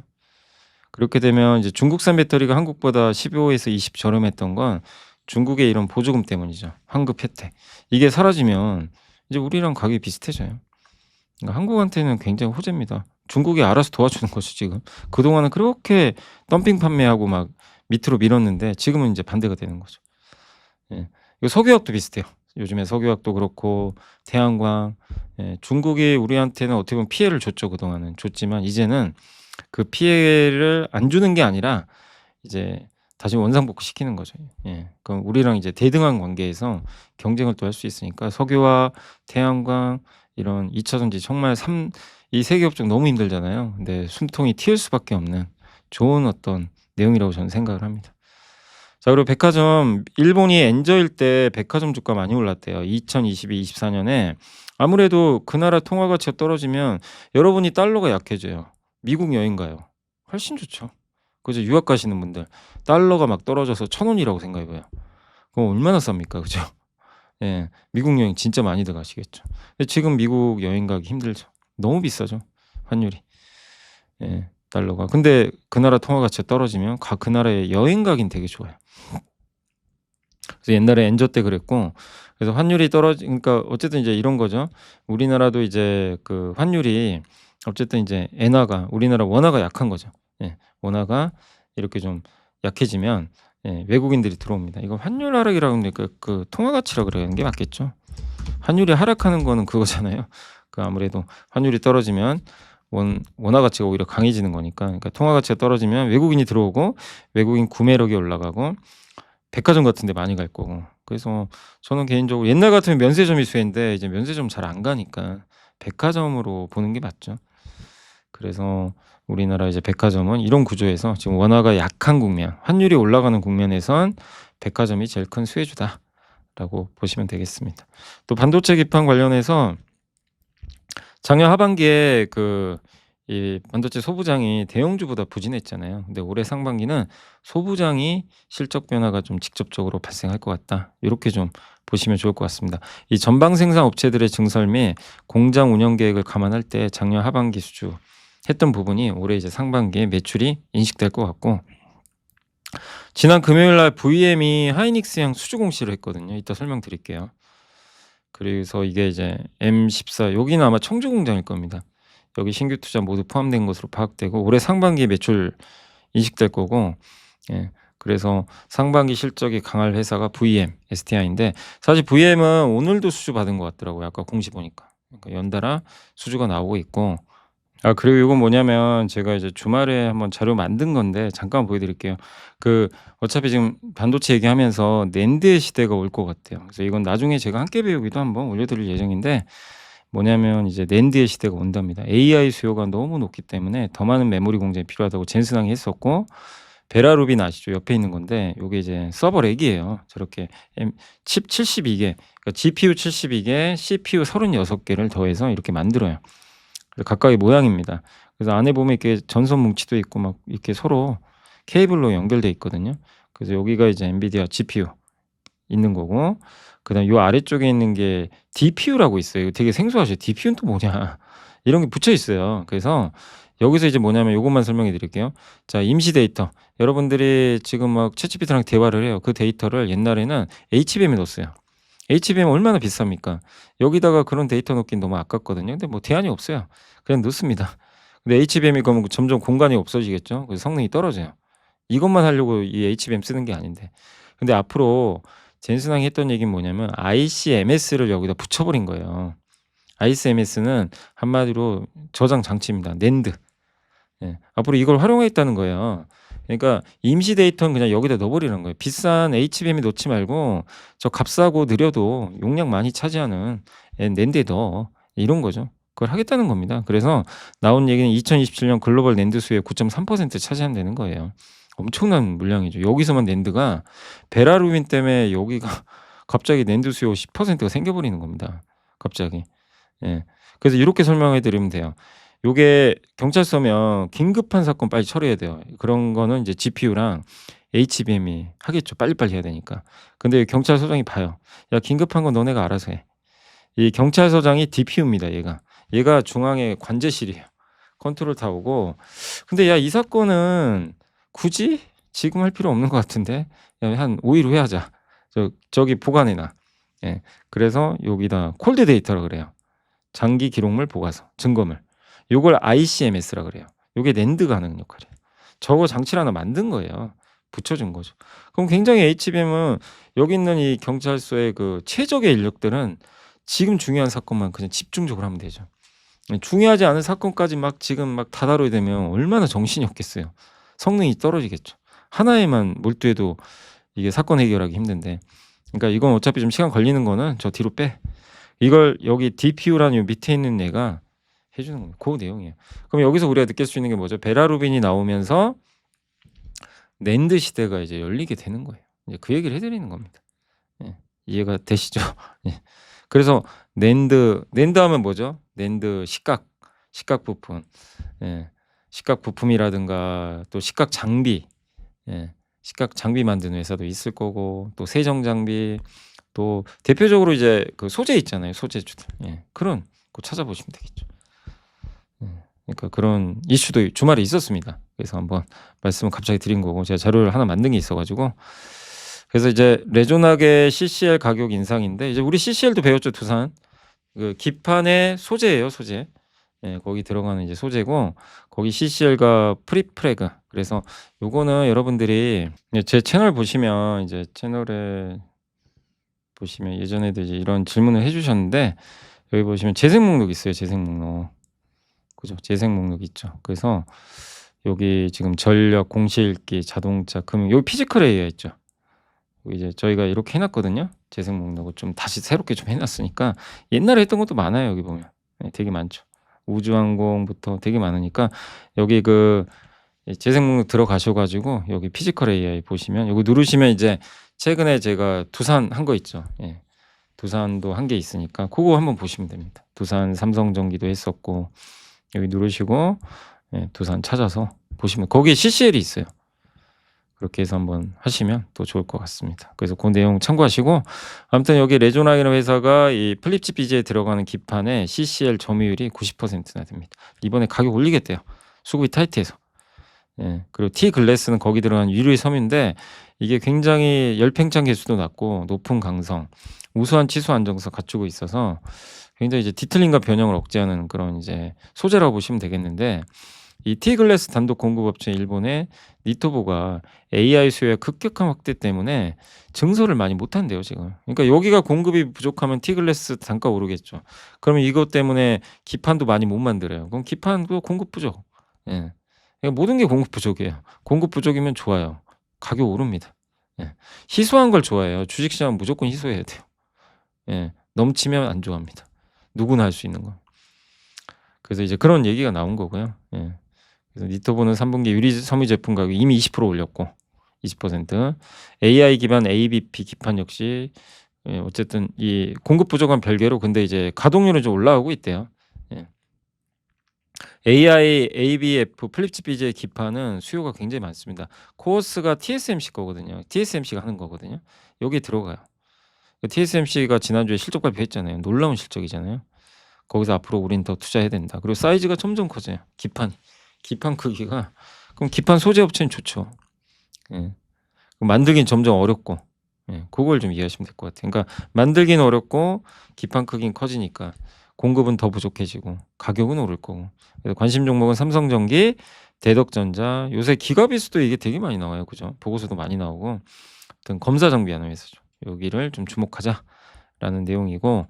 그렇게 되면 이제 중국산 배터리가 한국보다 15에서 20 저렴했던 건 중국의 이런 보조금 때문이죠. 환급 혜택. 이게 사라지면 이제 우리랑 가격이 비슷해져요. 그러니까 한국한테는 굉장히 호재입니다. 중국이 알아서 도와주는 거죠, 지금. 그동안은 그렇게 덤핑 판매하고 막 밑으로 밀었는데 지금은 이제 반대가 되는 거죠. 예. 이거 석유화학도 비슷해요. 요즘에 석유화학도 그렇고 태양광 중국이 우리한테는 어떻게 보면 피해를 줬죠, 그동안은. 줬지만 이제는 그 피해를 안 주는 게 아니라 이제 다시 원상복구시키는 거죠. 예. 그럼 우리랑 이제 대등한 관계에서 경쟁을 또 할 수 있으니까 석유화, 태양광 이런 2차 전지 정말 이 세 개 업종 너무 힘들잖아요. 근데 숨통이 트일 수밖에 없는 좋은 어떤 내용이라고 저는 생각을 합니다. 자, 그리고 백화점 일본이 엔저일 때 백화점 주가 많이 올랐대요. 2022, 24년에 아무래도 그 나라 통화 가치가 떨어지면 여러분이 달러가 약해져요. 미국 여행 가요. 훨씬 좋죠. 그죠? 유학 가시는 분들 달러가 막 떨어져서 1,000원이라고 생각해 봐요. 그럼 얼마나 쌉니까? 그죠? 예. 미국 여행 진짜 많이들 가시겠죠. 근데 지금 미국 여행 가기 힘들죠. 너무 비싸죠, 환율이. 예. 달러가. 근데 그 나라 통화 가치가 떨어지면 그 나라에 여행 가긴 되게 좋아요. 그래서 옛날에 엔저 때 그랬고 그래서 환율이 그러니까 어쨌든 이제 이런 거죠. 우리나라도 이제 그 환율이 어쨌든 이제 엔화가 우리나라 원화가 약한 거죠. 예. 원화가 이렇게 좀 약해지면 외국인들이 들어옵니다. 이거 환율 하락이라고 하는데 그 통화 가치라 그러는 게 맞겠죠. 환율이 하락하는 거는 그거잖아요. 그 아무래도 환율이 떨어지면 원화 가치가 오히려 강해지는 거니까. 그러니까 통화 가치가 떨어지면 외국인이 들어오고 외국인 구매력이 올라가고 백화점 같은 데 많이 갈 거고. 그래서 저는 개인적으로 옛날 같으면 면세점이 수혜인데 이제 면세점 잘 안 가니까 백화점으로 보는 게 맞죠. 그래서 우리나라 이제 백화점은 이런 구조에서 지금 원화가 약한 국면, 환율이 올라가는 국면에선 백화점이 제일 큰 수혜주다라고 보시면 되겠습니다. 또 반도체 기판 관련해서 작년 하반기에 이 반도체 소부장이 대형주보다 부진했잖아요. 근데 올해 상반기는 소부장이 실적 변화가 좀 직접적으로 발생할 것 같다. 이렇게 좀 보시면 좋을 것 같습니다. 이 전방 생산 업체들의 증설 및 공장 운영 계획을 감안할 때 작년 하반기 수주했던 부분이 올해 이제 상반기에 매출이 인식될 것 같고 지난 금요일 날 VM이 하이닉스양 수주 공시를 했거든요. 이따 설명드릴게요. 그래서 이게 이제 M14 여기는 아마 청주 공장일 겁니다. 여기 신규 투자 모두 포함된 것으로 파악되고 올해 상반기에 매출 인식될 거고 그래서 상반기 실적이 강할 회사가 VM, STI인데 사실 VM은 오늘도 수주 받은 것 같더라고요. 아까 공시 보니까. 그러니까 연달아 수주가 나오고 있고 그리고 이건 뭐냐면 제가 이제 주말에 한번 자료 만든 건데 잠깐 보여드릴게요. 어차피 지금 반도체 얘기하면서 낸드의 시대가 올 것 같아요. 그래서 이건 나중에 제가 함께 배우기도 한번 올려드릴 예정인데 뭐냐면 이제 낸드의 시대가 온답니다. AI 수요가 너무 높기 때문에 더 많은 메모리 공장이 필요하다고 젠슨왕이 했었고 베라루빈 아시죠? 옆에 있는 건데 요게 이제 서버 렉이에요. 저렇게 칩 72개, 그러니까 GPU 72개, CPU 36개를 더해서 이렇게 만들어요. 각각의 모양입니다. 그래서 안에 보면 이렇게 전선 뭉치도 있고 막 이렇게 서로 케이블로 연결돼 있거든요. 그래서 여기가 이제 엔비디아 GPU 있는 거고 그다음 요 아래쪽에 있는 게 DPU라고 있어요. 이거 되게 생소하죠. DPU는 또 뭐냐? 이런 게 붙여 있어요. 그래서 여기서 이제 뭐냐면 요것만 설명해 드릴게요. 자, 임시 데이터. 여러분들이 지금 막 챗GPT랑 대화를 해요. 그 데이터를 옛날에는 HBM에 넣었어요. HBM 얼마나 비쌉니까? 여기다가 그런 데이터 넣긴 너무 아깝거든요. 근데 뭐 대안이 없어요. 그냥 넣습니다. 근데 HBM이 그러면 점점 공간이 없어지겠죠. 그래서 성능이 떨어져요. 이것만 하려고 이 HBM 쓰는 게 아닌데. 근데 앞으로 젠슨왕이 했던 얘기는 뭐냐면 ICMS를 여기다 붙여 버린 거예요. ICMS는 한마디로 저장 장치입니다. 낸드. 예. 앞으로 이걸 활용하겠다는 거예요. 그러니까 임시 데이터는 그냥 여기다 넣어 버리는 거예요. 비싼 HBM에 넣지 말고 저 값싸고 느려도 용량 많이 차지하는 낸드에 넣어. 이런 거죠. 그걸 하겠다는 겁니다. 그래서 나온 얘기는 2027년 글로벌 낸드 수요의 9.3% 차지한다는 거예요. 엄청난 물량이죠. 여기서만 낸드가 베라루빈 때문에 여기가 갑자기 낸드 수요 10%가 생겨 버리는 겁니다. 갑자기. 예. 그래서 이렇게 설명해 드리면 돼요. 요게 경찰서면 긴급한 사건 빨리 처리해야 돼요. 그런 거는 이제 GPU랑 HBM이 하겠죠. 빨리빨리 해야 되니까. 근데 경찰서장이 봐요. "야, 긴급한 건 너네가 알아서 해." 이 경찰서장이 DPU입니다, 얘가. 얘가 중앙에 관제실이에요. 컨트롤 타워고. 근데 "야, 이 사건은 굳이 지금 할 필요 없는 것 같은데. 야, 한 5 일 후에 하자. 저기 보관해 놔." 예. 그래서 여기다 콜드 데이터라 그래요. 장기 기록물 보관서, 증거물. 요걸 ICMS라 그래요. 요게 낸드가 하는 역할이에요. 저거 장치를 하나 만든 거예요. 붙여준 거죠. 그럼 굉장히 HBM은 여기 있는 이 경찰서의 그 최적의 인력들은 지금 중요한 사건만 그냥 집중적으로 하면 되죠. 중요하지 않은 사건까지 막 지금 막 다 다뤄야 되면 얼마나 정신이 없겠어요. 성능이 떨어지겠죠. 하나에만 몰두해도 이게 사건 해결하기 힘든데. 그러니까 이건 어차피 좀 시간 걸리는 거는 저 뒤로 빼. 이걸 여기 DPU라는 요 밑에 있는 애가 해 주는 겁니다. 고 내용이에요. 그럼 여기서 우리가 느낄 수 있는 게 뭐죠? 베라루빈이 나오면서 낸드 시대가 이제 열리게 되는 거예요. 이제 그 얘기를 해 드리는 겁니다. 예. 이해가 되시죠? 예. 그래서 낸드 하면 뭐죠? 낸드 식각 부품. 예. 식각 부품이라든가 또 식각 장비. 예. 식각 장비 만드는 회사도 있을 거고 또 세정 장비 또 대표적으로 이제 그 소재 있잖아요, 소재주들. 예. 그런 거 찾아보시면 되겠죠. 예. 그러니까 그런 이슈도 주말에 있었습니다. 그래서 한번 말씀을 갑자기 드린 거고 제가 자료를 하나 만든 게 있어 가지고 그래서 이제 레조나게 CCL 가격 인상인데 이제 우리 CCL도 배웠죠, 두산. 그 기판의 소재예요, 소재. 예, 거기 들어가는 이제 소재고 거기 CCL과 프리프레그. 그래서 요거는 여러분들이 제 채널 보시면 이제 채널에 보시면 예전에도 이제 이런 질문을 해 주셨는데 여기 보시면 재생 목록 있어요, 재생 목록. 그죠? 재생 목록 있죠. 그래서 여기 지금 전력, 공시일기, 자동차, 금융 여기 피지컬 AI가 있죠. 여기 이제 저희가 이렇게 해 놨거든요. 재생 목록을 좀 다시 새롭게 좀 해 놨으니까 옛날에 했던 것도 많아요, 여기 보면. 예, 되게 많죠. 우주항공부터 되게 많으니까 여기 그 재생 목록 들어가셔 가지고 여기 피지컬 AI 보시면 요거 누르시면 이제 최근에 제가 두산 한 거 있죠. 예. 두산도 한 게 있으니까 고거 한번 보시면 됩니다. 두산 삼성전기도 했었고 여기 누르시고 예, 두산 찾아서 보시면 거기에 CCL이 있어요. 그렇게 해서 한번 하시면 또 좋을 것 같습니다. 그래서 그 내용 참고하시고 아무튼 여기 레조나이라는 회사가 이 플립칩 비즈에 들어가는 기판의 CCL 점유율이 90%나 됩니다. 이번에 가격 올리겠대요. 수급이 타이트해서. 예. 그리고 T글래스는 거기 들어간 유리 섬유인데 이게 굉장히 열팽창 개수도 낮고 높은 강성, 우수한 치수 안정성 갖추고 있어서 굉장히 이제 뒤틀림과 변형을 억제하는 그런 이제 소재라고 보시면 되겠는데 이 T글래스 단독 공급 업체 일본의 니토보가 AI 수요의 급격한 확대 때문에 증설을 많이 못 한대요, 지금. 그러니까 여기가 공급이 부족하면 T글래스 단가 오르겠죠. 그러면 이것 때문에 기판도 많이 못 만들어요. 그럼 기판도 공급 부족. 예. 그러니까 모든 게 공급 부족이에요. 공급 부족이면 좋아요. 가격 오릅니다. 예. 희소한 걸 좋아해요. 주식시장은 무조건 희소해야 돼요. 예. 넘치면 안 좋아합니다. 누구나 할 수 있는 거. 그래서 이제 그런 얘기가 나온 거고요. 예. 그래서 니토보는 3분기 유리 섬유 제품 가격 이미 20% 올렸고 20%. AI 기반 ABP 기판 역시 예, 어쨌든 이 공급 부족한 별개로 근데 이제 가동률은 좀 올라오고 있대요. 예. AI, ABF, 플립칩 비즈의 기판은 수요가 굉장히 많습니다. 코어스가 TSMC 거거든요. TSMC가 하는 거거든요. 여기에 들어가요. TSMC가 지난주에 실적 발표했잖아요. 놀라운 실적이잖아요. 거기서 앞으로 우린 더 투자해야 된다. 그리고 사이즈가 점점 커져요. 기판이. 기판 크기가 그럼 기판 소재 업체는 좋죠. 예. 만들긴 점점 어렵고 그걸 좀 이해하시면 될 것 같아요. 그러니까 만들긴 어렵고 기판 크기는 커지니까 공급은 더 부족해지고 가격은 오를 거고. 그래서 관심 종목은 삼성전기, 대덕전자, 요새 기가비수도 이게 되게 많이 나와요. 그죠? 보고서도 많이 나오고. 하여튼 검사 장비하는 회사죠. 여기를 좀 주목하자라는 내용이고,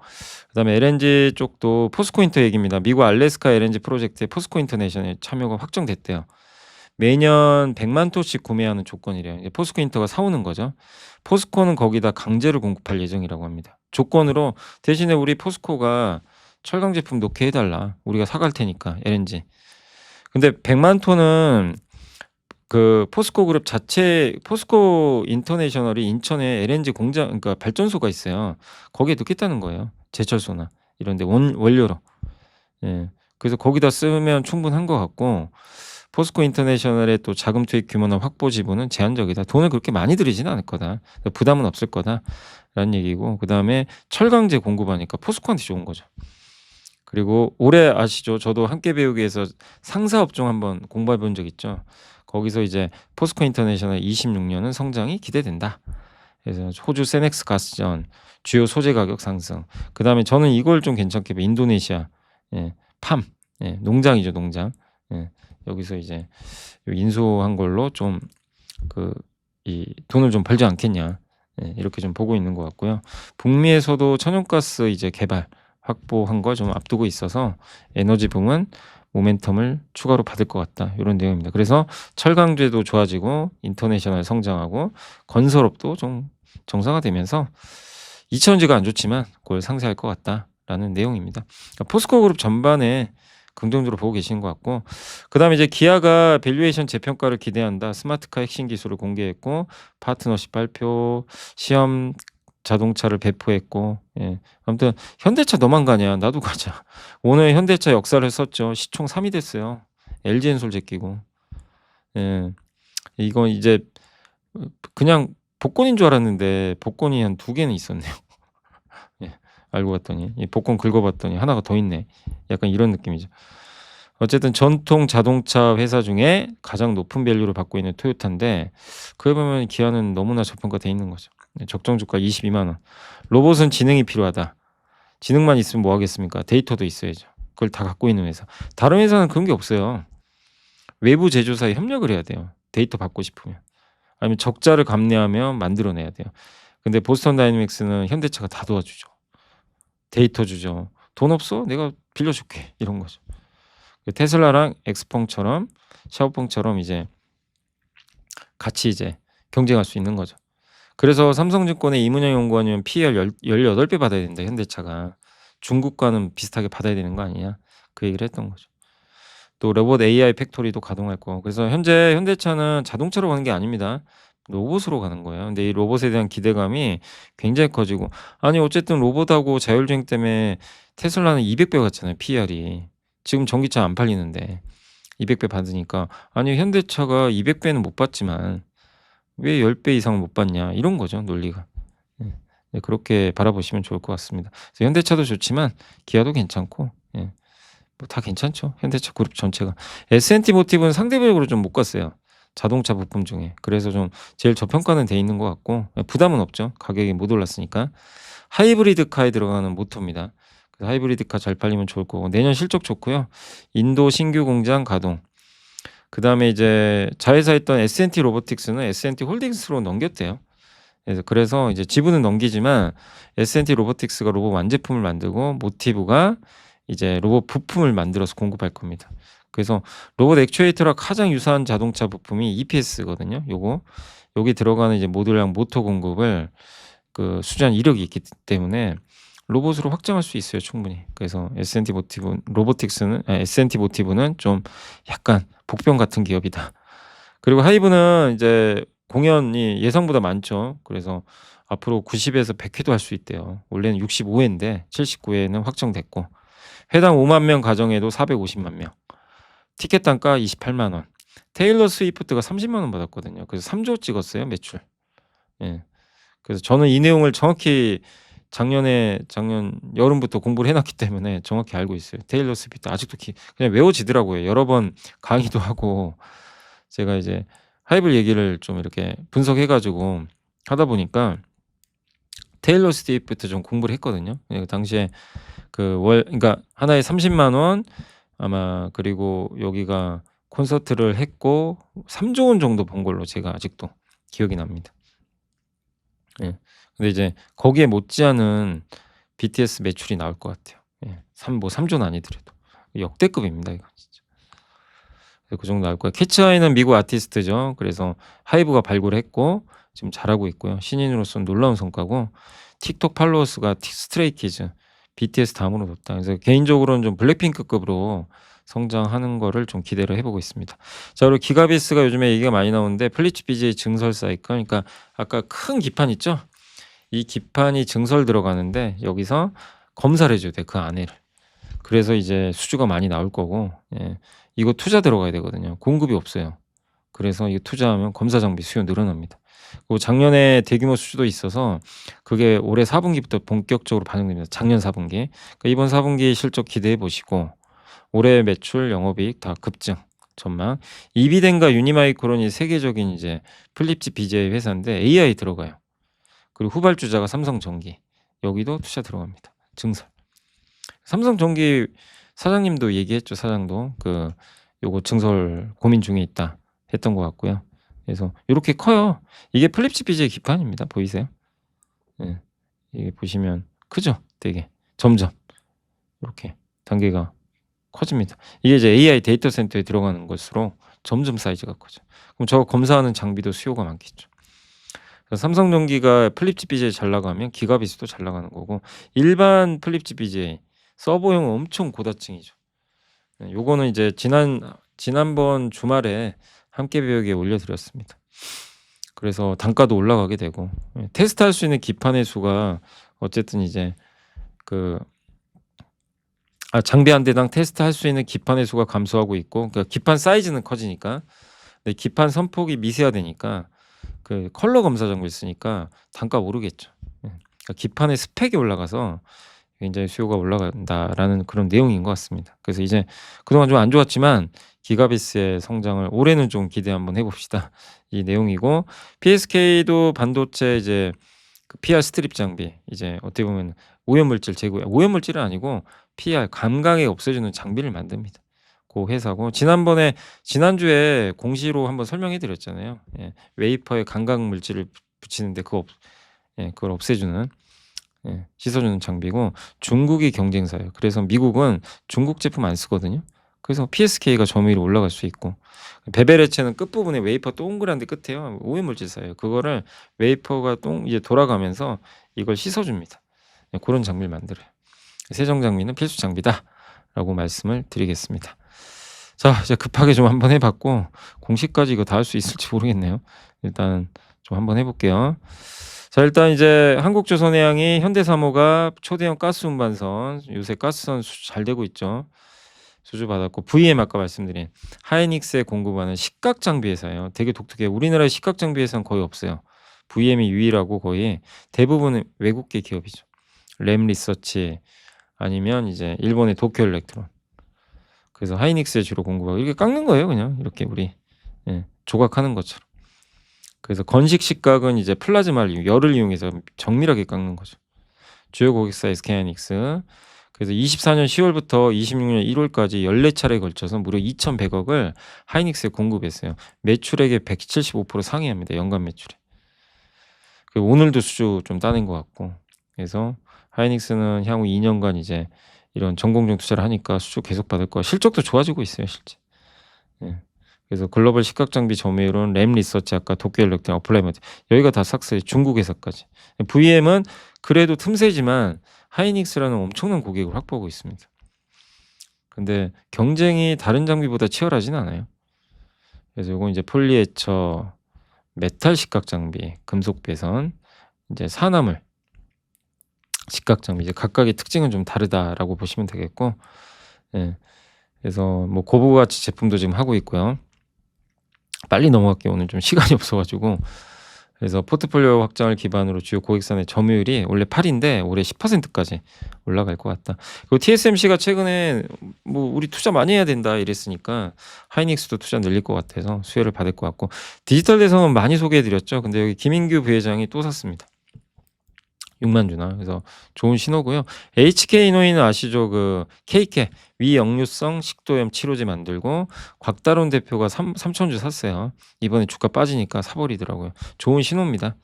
그다음에 LNG 쪽도 포스코 인터 얘기입니다. 미국 알래스카 LNG 프로젝트에 포스코 인터내셔널 참여가 확정됐대요. 매년 100만 톤씩 구매하는 조건이래요. 이제 포스코 인터가 사오는 거죠. 포스코는 거기다 강제로 공급할 예정이라고 합니다. 조건으로 대신에 우리 포스코가 철강 제품 넣게 해달라. 우리가 사갈 테니까 LNG. 근데 100만 톤은 그 포스코 그룹 자체 포스코 인터내셔널이 인천에 LNG 공장 그러니까 발전소가 있어요. 거기에 넣겠다는 거예요. 제철소나 이런 데 원료로. 예. 그래서 거기다 쓰면 충분한 것 같고 포스코 인터내셔널의 또 자금 투입 규모나 확보 지분은 제한적이다. 돈을 그렇게 많이 들이지는 않을 거다. 부담은 없을 거다라는 얘기고 그다음에 철강제 공급하니까 포스코한테 좋은 거죠. 그리고 올해 아시죠? 저도 함께 배우기에서 상사 업종 한번 공부해 본 적 있죠. 거기서 이제 포스코 인터내셔널 26년은 성장이 기대된다. 그래서 호주 세넥스 가스전 주요 소재 가격 상승. 그다음에 저는 이걸 좀 괜찮게 봐요. 인도네시아 팜 농장이죠, 농장. 여기서 이제 인수한 걸로 좀 이 돈을 좀 벌지 않겠냐. 이렇게 좀 보고 있는 것 같고요. 북미에서도 천연가스 이제 개발 확보한 거 좀 앞두고 있어서 에너지 붐은 모멘텀을 추가로 받을 것 같다. 요런 내용입니다. 그래서 철강제도 좋아지고 인터내셔널 성장하고 건설업도 좀 정상화되면서 2차전지가 안 좋지만 그걸 상쇄할 것 같다라는 내용입니다. 그러니까 포스코 그룹 전반에 긍정적으로 보고 계신 것 같고 그다음에 이제 기아가 밸류에이션 재평가를 기대한다. 스마트카 핵심 기술을 공개했고 파트너십 발표, 시험 자동차를 배포했고 아무튼 현대차 너만 가냐? 나도 가자. 오늘 현대차 역사를 썼죠. 시총 3위 됐어요. LG엔솔 제끼고. 이건 이제 그냥 복권인 줄 알았는데 복권이 한 2개는 있었네요. 알고 봤더니 이 복권 긁어봤더니 하나가 더 있네. 약간 이런 느낌이죠. 어쨌든 전통 자동차 회사 중에 가장 높은 밸류를 받고 있는 토요타인데 그에 보면 기아는 너무나 저평가돼 있는 거죠. 적정 주가 22만 원. 로봇은 지능이 필요하다. 지능만 있으면 뭐 하겠습니까? 데이터도 있어야죠. 그걸 다 갖고 있는 회사. 다른 회사는 그런 게 없어요. 외부 제조사에 협력을 해야 돼요. 데이터 받고 싶으면. 아니면 적자를 감내하며 만들어내야 돼요. 근데 보스턴 다이내믹스는 현대차가 다 도와주죠. 데이터 주죠. 돈 없어? 내가 빌려줄게. 이런 거죠. 테슬라랑 엑스펑처럼 샤오펑처럼 이제 같이 이제 경쟁할 수 있는 거죠. 그래서 삼성증권의 이문영 연구원이면 PER 18배 받아야 된다. 현대차가. 중국과는 비슷하게 받아야 되는 거 아니냐. 그 얘기를 했던 거죠. 또 로봇 AI 팩토리도 가동할 거고. 그래서 현재 현대차는 자동차로 가는 게 아닙니다. 로봇으로 가는 거예요. 근데 이 로봇에 대한 기대감이 굉장히 커지고 아니 어쨌든 로봇하고 자율주행 때문에 테슬라는 200배 갔잖아요. PER이. 지금 전기차 안 팔리는데 200배 받으니까 아니 현대차가 200배는 못 받지만 왜 10배 이상을 못 받냐 이런 거죠. 논리가. 그렇게 바라보시면 좋을 것 같습니다. 그래서 현대차도 좋지만 기아도 괜찮고 뭐 다 괜찮죠. 현대차 그룹 전체가. S&T 모티브는 상대적으로 좀 못 갔어요. 자동차 부품 중에. 그래서 좀 제일 저평가는 돼 있는 것 같고 부담은 없죠. 가격이 못 올랐으니까. 하이브리드 카에 들어가는 모터입니다. 하이브리드 카 잘 팔리면 좋을 거고 내년 실적 좋고요. 인도 신규 공장 가동. 그다음에 이제 자회사했던 S&T 로보틱스는 S&T 홀딩스로 넘겼대요. 그래서 이제 지분은 넘기지만 S&T 로보틱스가 로봇 완제품을 만들고 모티브가 이제 로봇 부품을 만들어서 공급할 겁니다. 그래서 로봇 액추에이터랑 가장 유사한 자동차 부품이 EPS거든요. 여기 들어가는 이제 모듈형 모터 공급을 수주한 이력이 있기 때문에 로봇으로 확장할 수 있어요, 충분히. 그래서 S&T 모티브는 좀 약간 복병 같은 기업이다. 그리고 하이브는 이제 공연이 예상보다 많죠. 그래서 앞으로 90에서 100회도 할 수 있대요. 원래는 65회인데 79회는 확정됐고 회당 5만 명 가정에도 450만 명. 티켓 단가 28만 원. 테일러 스위프트가 30만 원 받았거든요. 그래서 3조 찍었어요, 매출. 그래서 저는 이 내용을 정확히 작년 여름부터 공부를 해 놨기 때문에 정확히 알고 있어요. 테일러 스위프트 아직도 그냥 외워지더라고요. 여러 번 강의도 하고 제가 이제 하이블 얘기를 좀 이렇게 분석해 가지고 하다 보니까 테일러 스위프트 좀 공부를 했거든요. 예 당시에 그러니까 하나에 300,000 원 아마 그리고 여기가 콘서트를 했고 3조 원 정도 번 걸로 제가 아직도 기억이 납니다. 예. 근데 이제 거기에 못지않은 BTS 매출이 나올 것 같아요. 예. 3조는 아니더라도. 역대급입니다 이거 진짜. 그 정도 나올 거예요. 캐치 아이는 미국 아티스트죠. 그래서 하이브가 발굴했고 지금 잘하고 있고요. 신인으로서는 놀라운 성과고 틱톡 팔로워 수가 스트레이키즈, BTS 다음으로 높다. 그래서 개인적으로는 좀 블랙핑크급으로 성장하는 거를 좀 기대를 해 보고 있습니다. 자 그리고 기가비스가 요즘에 얘기가 많이 나오는데 플리츠 BJ 증설 사이클 그러니까 아까 큰 기판 있죠? 이 기판이 증설 들어가는데 여기서 검사를 해 줘야 돼 그 안에를. 그래서 이제 수주가 많이 나올 거고 예. 이거 투자 들어가야 되거든요. 공급이 없어요. 그래서 이거 투자하면 검사 장비 수요 늘어납니다. 그리고 작년에 대규모 수주도 있어서 그게 올해 4분기부터 본격적으로 반영됩니다. 작년 4분기. 그러니까 이번 4분기 실적 기대해 보시고 올해 매출, 영업이익 다 급증 전망. 이비덴과 유니마이크론이 세계적인 이제 플립집 BJ 회사인데 AI 들어가요. 그리고 후발주자가 삼성전기. 여기도 투자 들어갑니다. 증설. 삼성전기 사장님도 얘기했죠. 사장도 요거 증설 고민 중에 있다 했던 것 같고요. 그래서 요렇게 커요. 이게 플립칩 BJ 기판입니다. 보이세요? 예. 이게 보시면 크죠? 되게 점점 이렇게 단계가 커집니다. 이게 이제 AI 데이터 센터에 들어가는 것으로 점점 사이즈가 커져. 그럼 저거 검사하는 장비도 수요가 많겠죠. 그래서 삼성전기가 플립칩 BJ 잘 나가면 기가비스도 잘 나가는 거고 일반 플립칩 BJ 서버용은 엄청 고다층이죠. 네, 요거는 이제 지난번 주말에 함께 배우기에 올려드렸습니다. 그래서 단가도 올라가게 되고 테스트할 수 있는 기판의 수가 어쨌든 이제 장비 한 대당 테스트할 수 있는 기판의 수가 감소하고 있고 그러니까 기판 사이즈는 커지니까 근데 기판 선폭이 미세화되니까 컬러 검사 장비를 쓰니까 단가 오르겠죠. 예. 그러니까 기판의 스펙이 올라가서 굉장히 수요가 올라간다라는 그런 내용인 것 같습니다. 그래서 이제 그동안 좀 안 좋았지만 기가비스의 성장을 올해는 좀 기대 한번 해 봅시다. 이 내용이고 PSK도 반도체 이제 PR 스트립 장비 이제 어떻게 보면 오염물질 오염물질은 아니고 PR 감각에 없애주는 장비를 만듭니다. 그 회사고 지난주에 공시로 한번 설명해 드렸잖아요. 예. 웨이퍼에 감각 물질을 붙이는데 그걸 없애주는 씻어주는 장비고 중국이 경쟁사예요. 그래서 미국은 중국 제품 안 쓰거든요. 그래서 PSK가 점유율이 올라갈 수 있고 베베레체는 끝부분에 웨이퍼 동그란 데 끝에요. 오염물질 쌓여요. 그거를 웨이퍼가 이제 돌아가면서 이걸 씻어줍니다. 그런 장비를 만들어요. 세정 장비는 필수 장비다라고 말씀을 드리겠습니다. 자 이제 급하게 좀 한번 해봤고 공시까지 이거 다 할 수 있을지 모르겠네요. 일단 좀 한번 해볼게요. 자 일단 이제 한국조선해양이 현대사모가 초대형 가스 운반선 요새 가스선 수주 잘 되고 있죠. 수주 받았고 VM 아까 말씀드린 하이닉스에 공급하는 식각 장비 회사예요. 되게 독특해요. 우리나라에 식각 장비 회사는 거의 없어요. VM이 유일하고 거의 대부분은 외국계 기업이죠. 램리서치 아니면 이제 일본의 도쿄엘렉트론. 그래서 하이닉스에 주로 공급하고 이렇게 깎는 거예요. 그냥 이렇게 우리 조각하는 것처럼. 그래서 건식 식각은 이제 플라즈마를 열을 이용해서 정밀하게 깎는 거죠. 주요 고객사 SK하이닉스. 그래서 24년 10월부터 26년 1월까지 14차례에 걸쳐서 무려 2,100억을 하이닉스에 공급했어요. 매출액의 175% 상회합니다. 연간 매출에. 오늘도 수주 좀 따낸 것 같고. 그래서 하이닉스는 향후 2년간 이제 이런 전공정 투자를 하니까 수주 계속 받을 거야. 실적도 좋아지고 있어요, 실제. 예. 그래서 글로벌 식각 장비 점유율은 램리서치 아까 도쿄엘렉트론 어플라이먼트 여기가 다 삭스해 중국 회사까지. VM은 그래도 틈새지만 하이닉스라는 엄청난 고객을 확보하고 있습니다. 근데 경쟁이 다른 장비보다 치열하진 않아요. 그래서 이건 이제 폴리에처, 메탈 식각 장비, 금속 배선, 이제 산화물 식각 장비 이제 각각의 특징은 좀 다르다라고 보시면 되겠고, 예. 그래서 뭐 고부가치 제품도 지금 하고 있고요. 빨리 넘어갈게요. 오늘 좀 시간이 없어가지고. 그래서 포트폴리오 확장을 기반으로 주요 고객사의 점유율이 원래 8 인데 올해 10% 까지 올라갈 것 같다. 그리고 TSMC가 최근에 뭐 "우리 투자 많이 해야 된다." 이랬으니까 하이닉스도 투자 늘릴 것 같아서 수혜를 받을 것 같고, 디지털 대성은 많이 소개해 드렸죠. 근데 여기 김인규 부회장이 또 샀습니다. 6만 주나. 그래서 좋은 신호고요. HK이노이는 아시죠? 그 K캡 위역류성 식도염 치료제 만들고 곽다론 대표가 3천 주 샀어요. 이번에 주가 빠지니까 사 버리더라고요. 좋은 신호입니다.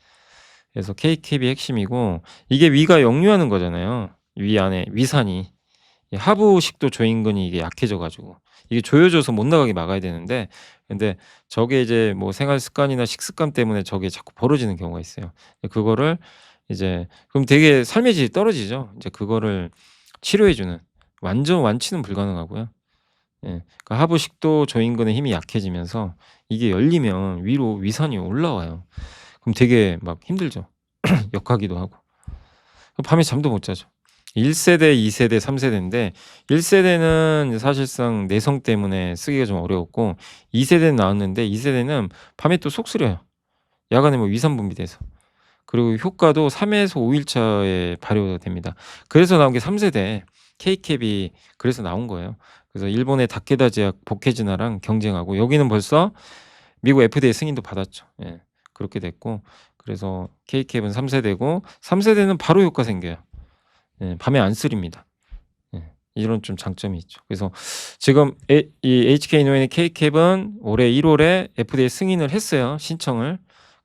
그래서 K캡이 핵심이고, 이게 위가 역류하는 거잖아요. 위 안에 위산이. 이 하부 식도 조인근이 이게 약해져 가지고 이게 조여져서 못 나가게 막아야 되는데, 근데 저게 이제 뭐 생활 습관이나 식습관 때문에 저게 자꾸 벌어지는 경우가 있어요. 그거를 이제 그럼 되게 삶의 질이 떨어지죠. 이제 그거를 치료해 주는, 완전 완치는 불가능하고요. 예. 그러니까 하부 식도 조인근의 힘이 약해지면서 이게 열리면 위로 위산이 올라와요. 그럼 되게 막 힘들죠. 역하기도 하고. 밤에 잠도 못 자죠. 1 세대, 2 세대, 3 세대인데 1 세대는 사실상 내성 때문에 쓰기가 좀 어려웠고, 2 세대는 나왔는데 2 세대는 밤에 또 속 쓰려요. 야간에 뭐 위산 분비돼서. 그리고 효과도 3 에서 5일 차에 발효가 됩니다. 그래서 나온 게 3 세대 K캡이, 그래서 나온 거예요. 그래서 일본의 다케다 제약 보케지나랑 경쟁하고, 여기는 벌써 미국 FDA 승인도 받았죠. 예. 그렇게 됐고, 그래서 K캡은 3 세대고 3 세대는 바로 효과 생겨요. 예. 밤에 안 쓰립니다. 예. 이런 좀 장점이 있죠. 그래서 지금 이 HK이노이의 K캡은 올해 1 월에 FDA 승인을 했어요, 신청을.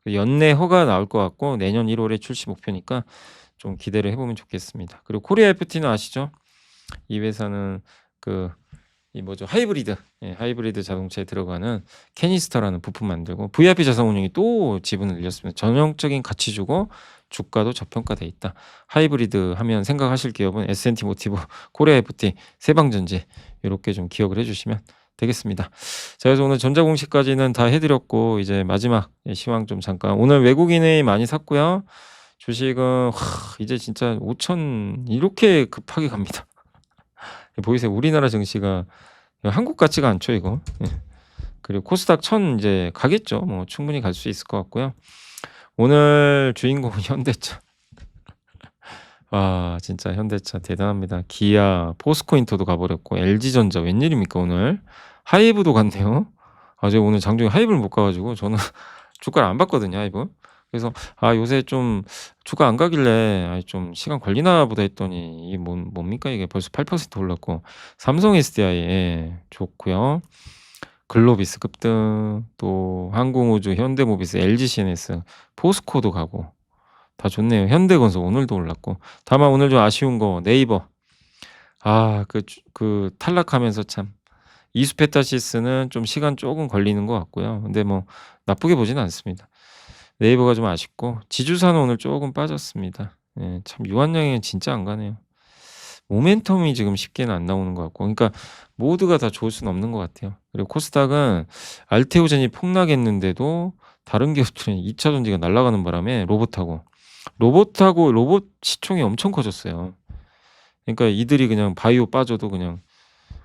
연내 허가 나올 것 같고 내년 1 월에 출시 목표니까 좀 기대를 해 보면 좋겠습니다. 그리고 코리아 FT는 아시죠? 이 회사는 그 이 뭐죠? 하이브리드, 예, 하이브리드 자동차에 들어가는 캐니스터라는 부품 만들고 VIP 자산운용이 또 지분을 늘렸습니다. 전형적인 가치 주고 주가도 저평가돼 있다. 하이브리드 하면 생각하실 기업은 S&T 모티브, 코리아 FT, 세방전지, 요렇게 좀 기억을 해 주시면 되겠습니다. 자, 그래서 오늘 전자공시까지는 다 해 드렸고, 이제 마지막 시황 좀 잠깐. 오늘 외국인이 많이 샀고요. 주식은 이제 진짜 5천 이렇게 급하게 갑니다. 보이세요? 우리나라 증시가 한국 같지가 않죠, 이거. 예. 그리고 코스닥 1000 이제 가겠죠. 뭐 충분히 갈 수 있을 것 같고요. 오늘 주인공은 현대차. 아, 진짜 현대차 대단합니다. 기아, 포스코인터도 가 버렸고 LG전자 웬일입니까 오늘. 하이브도 갔네요. 아, 제가 오늘 장중에 하이브를 못 가 가지고 저는 주가를 안 봤거든요, 하이브. 그래서 요새 좀 주가 안 가길래 좀 시간 걸리나 보다 했더니 이게 뭡니까 이게 벌써 8% 올랐고, 삼성 SDI, 예, 좋고요. 글로비스 급등, 또 항공우주, 현대모비스, LGCNS, 포스코도 가고 다 좋네요. 현대건설 오늘도 올랐고. 다만 오늘 좀 아쉬운 거 네이버. 그 탈락하면서 참, 이수페타시스는 좀 시간 조금 걸리는 것 같고요. 근데 뭐 나쁘게 보지는 않습니다. 네이버가 좀 아쉽고, 지주사는 오늘 조금 빠졌습니다. 예, 참 유한양행은 진짜 안 가네요. 모멘텀이 지금 쉽게는 안 나오는 것 같고, 그러니까 모두가 다 좋을 수는 없는 것 같아요. 그리고 코스닥은 알테오젠이 폭락했는데도 다른 기업들은 2 차 전지가 날아가는 바람에 로봇 시총이 엄청 커졌어요. 그러니까 이들이 그냥 바이오 빠져도 그냥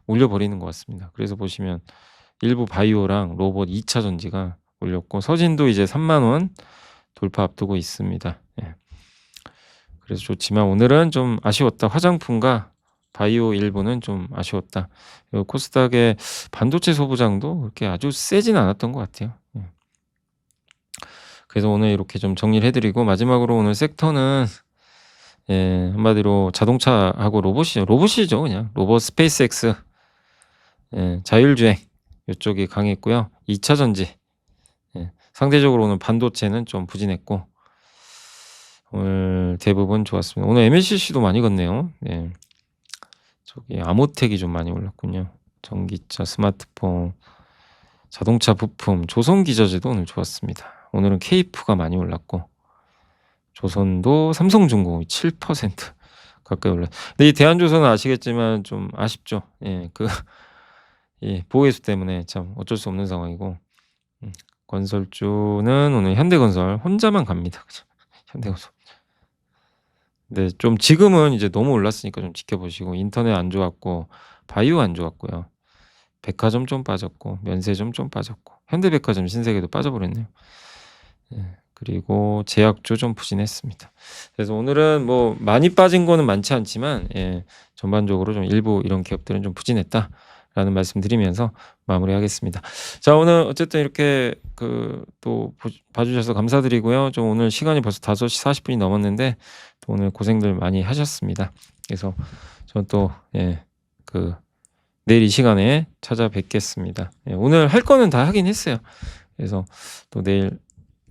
올려버리는 것 같습니다. 그래서 보시면 일부 바이오랑 로봇 2 차 전지가 올렸고, 서진도 이제 3만 원 돌파 앞두고 있습니다. 예. 그래서 좋지만 오늘은 좀 아쉬웠다. 화장품과 바이오 일부는 좀 아쉬웠다. 그리고 코스닥의 반도체 소부장도 그렇게 아주 세진 않았던 것 같아요. 예. 그래서 오늘 이렇게 좀 정리를 해 드리고, 마지막으로 오늘 섹터는, 예, 한마디로 자동차하고 로봇이죠 그냥. 로봇 스페이스X, 예, 자율주행 요쪽이 강했고요. 2 차 전지, 예, 상대적으로 오늘 반도체는 좀 부진했고, 오늘 대부분 좋았습니다. 오늘 MLCC도 많이 걷네요. 예. 저기 아모텍이 좀 많이 올랐군요. 전기차, 스마트폰, 자동차 부품, 조선기저제도 오늘 좋았습니다. 오늘은 케이프가 많이 올랐고, 조선도 삼성중공업이 7% 가까이 올랐. 근데 이 대한조선은 아시겠지만 좀 아쉽죠. 예, 예, 보호해수 때문에 참 어쩔 수 없는 상황이고, 건설주는 오늘 현대건설 혼자만 갑니다. 그죠? 현대건설. 네, 좀 지금은 이제 너무 올랐으니까 좀 지켜보시고, 인터넷 안 좋았고, 바이오 안 좋았고요. 백화점 좀 빠졌고, 면세점 좀 빠졌고, 현대백화점, 신세계도 빠져버렸네요. 예. 그리고 제약도 좀 부진했습니다. 그래서 오늘은 뭐 많이 빠진 거는 많지 않지만 전반적으로 좀 일부 이런 기업들은 좀 부진했다라는 말씀드리면서 마무리하겠습니다. 자, 오늘 어쨌든 이렇게 또 봐 주셔서 감사드리고요. 좀 오늘 시간이 벌써 5시 40 분이 넘었는데 또 오늘 고생들 많이 하셨습니다. 그래서 저는 또 내일 이 시간에 찾아뵙겠습니다. 오늘 할 거는 다 하긴 했어요. 그래서 또 내일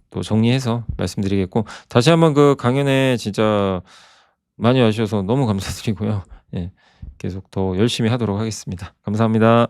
또 정리해서 말씀드리겠고, 다시 한번 강연에 진짜 많이 와 주셔서 너무 감사드리고요. 계속 더 열심히 하도록 하겠습니다. 감사합니다.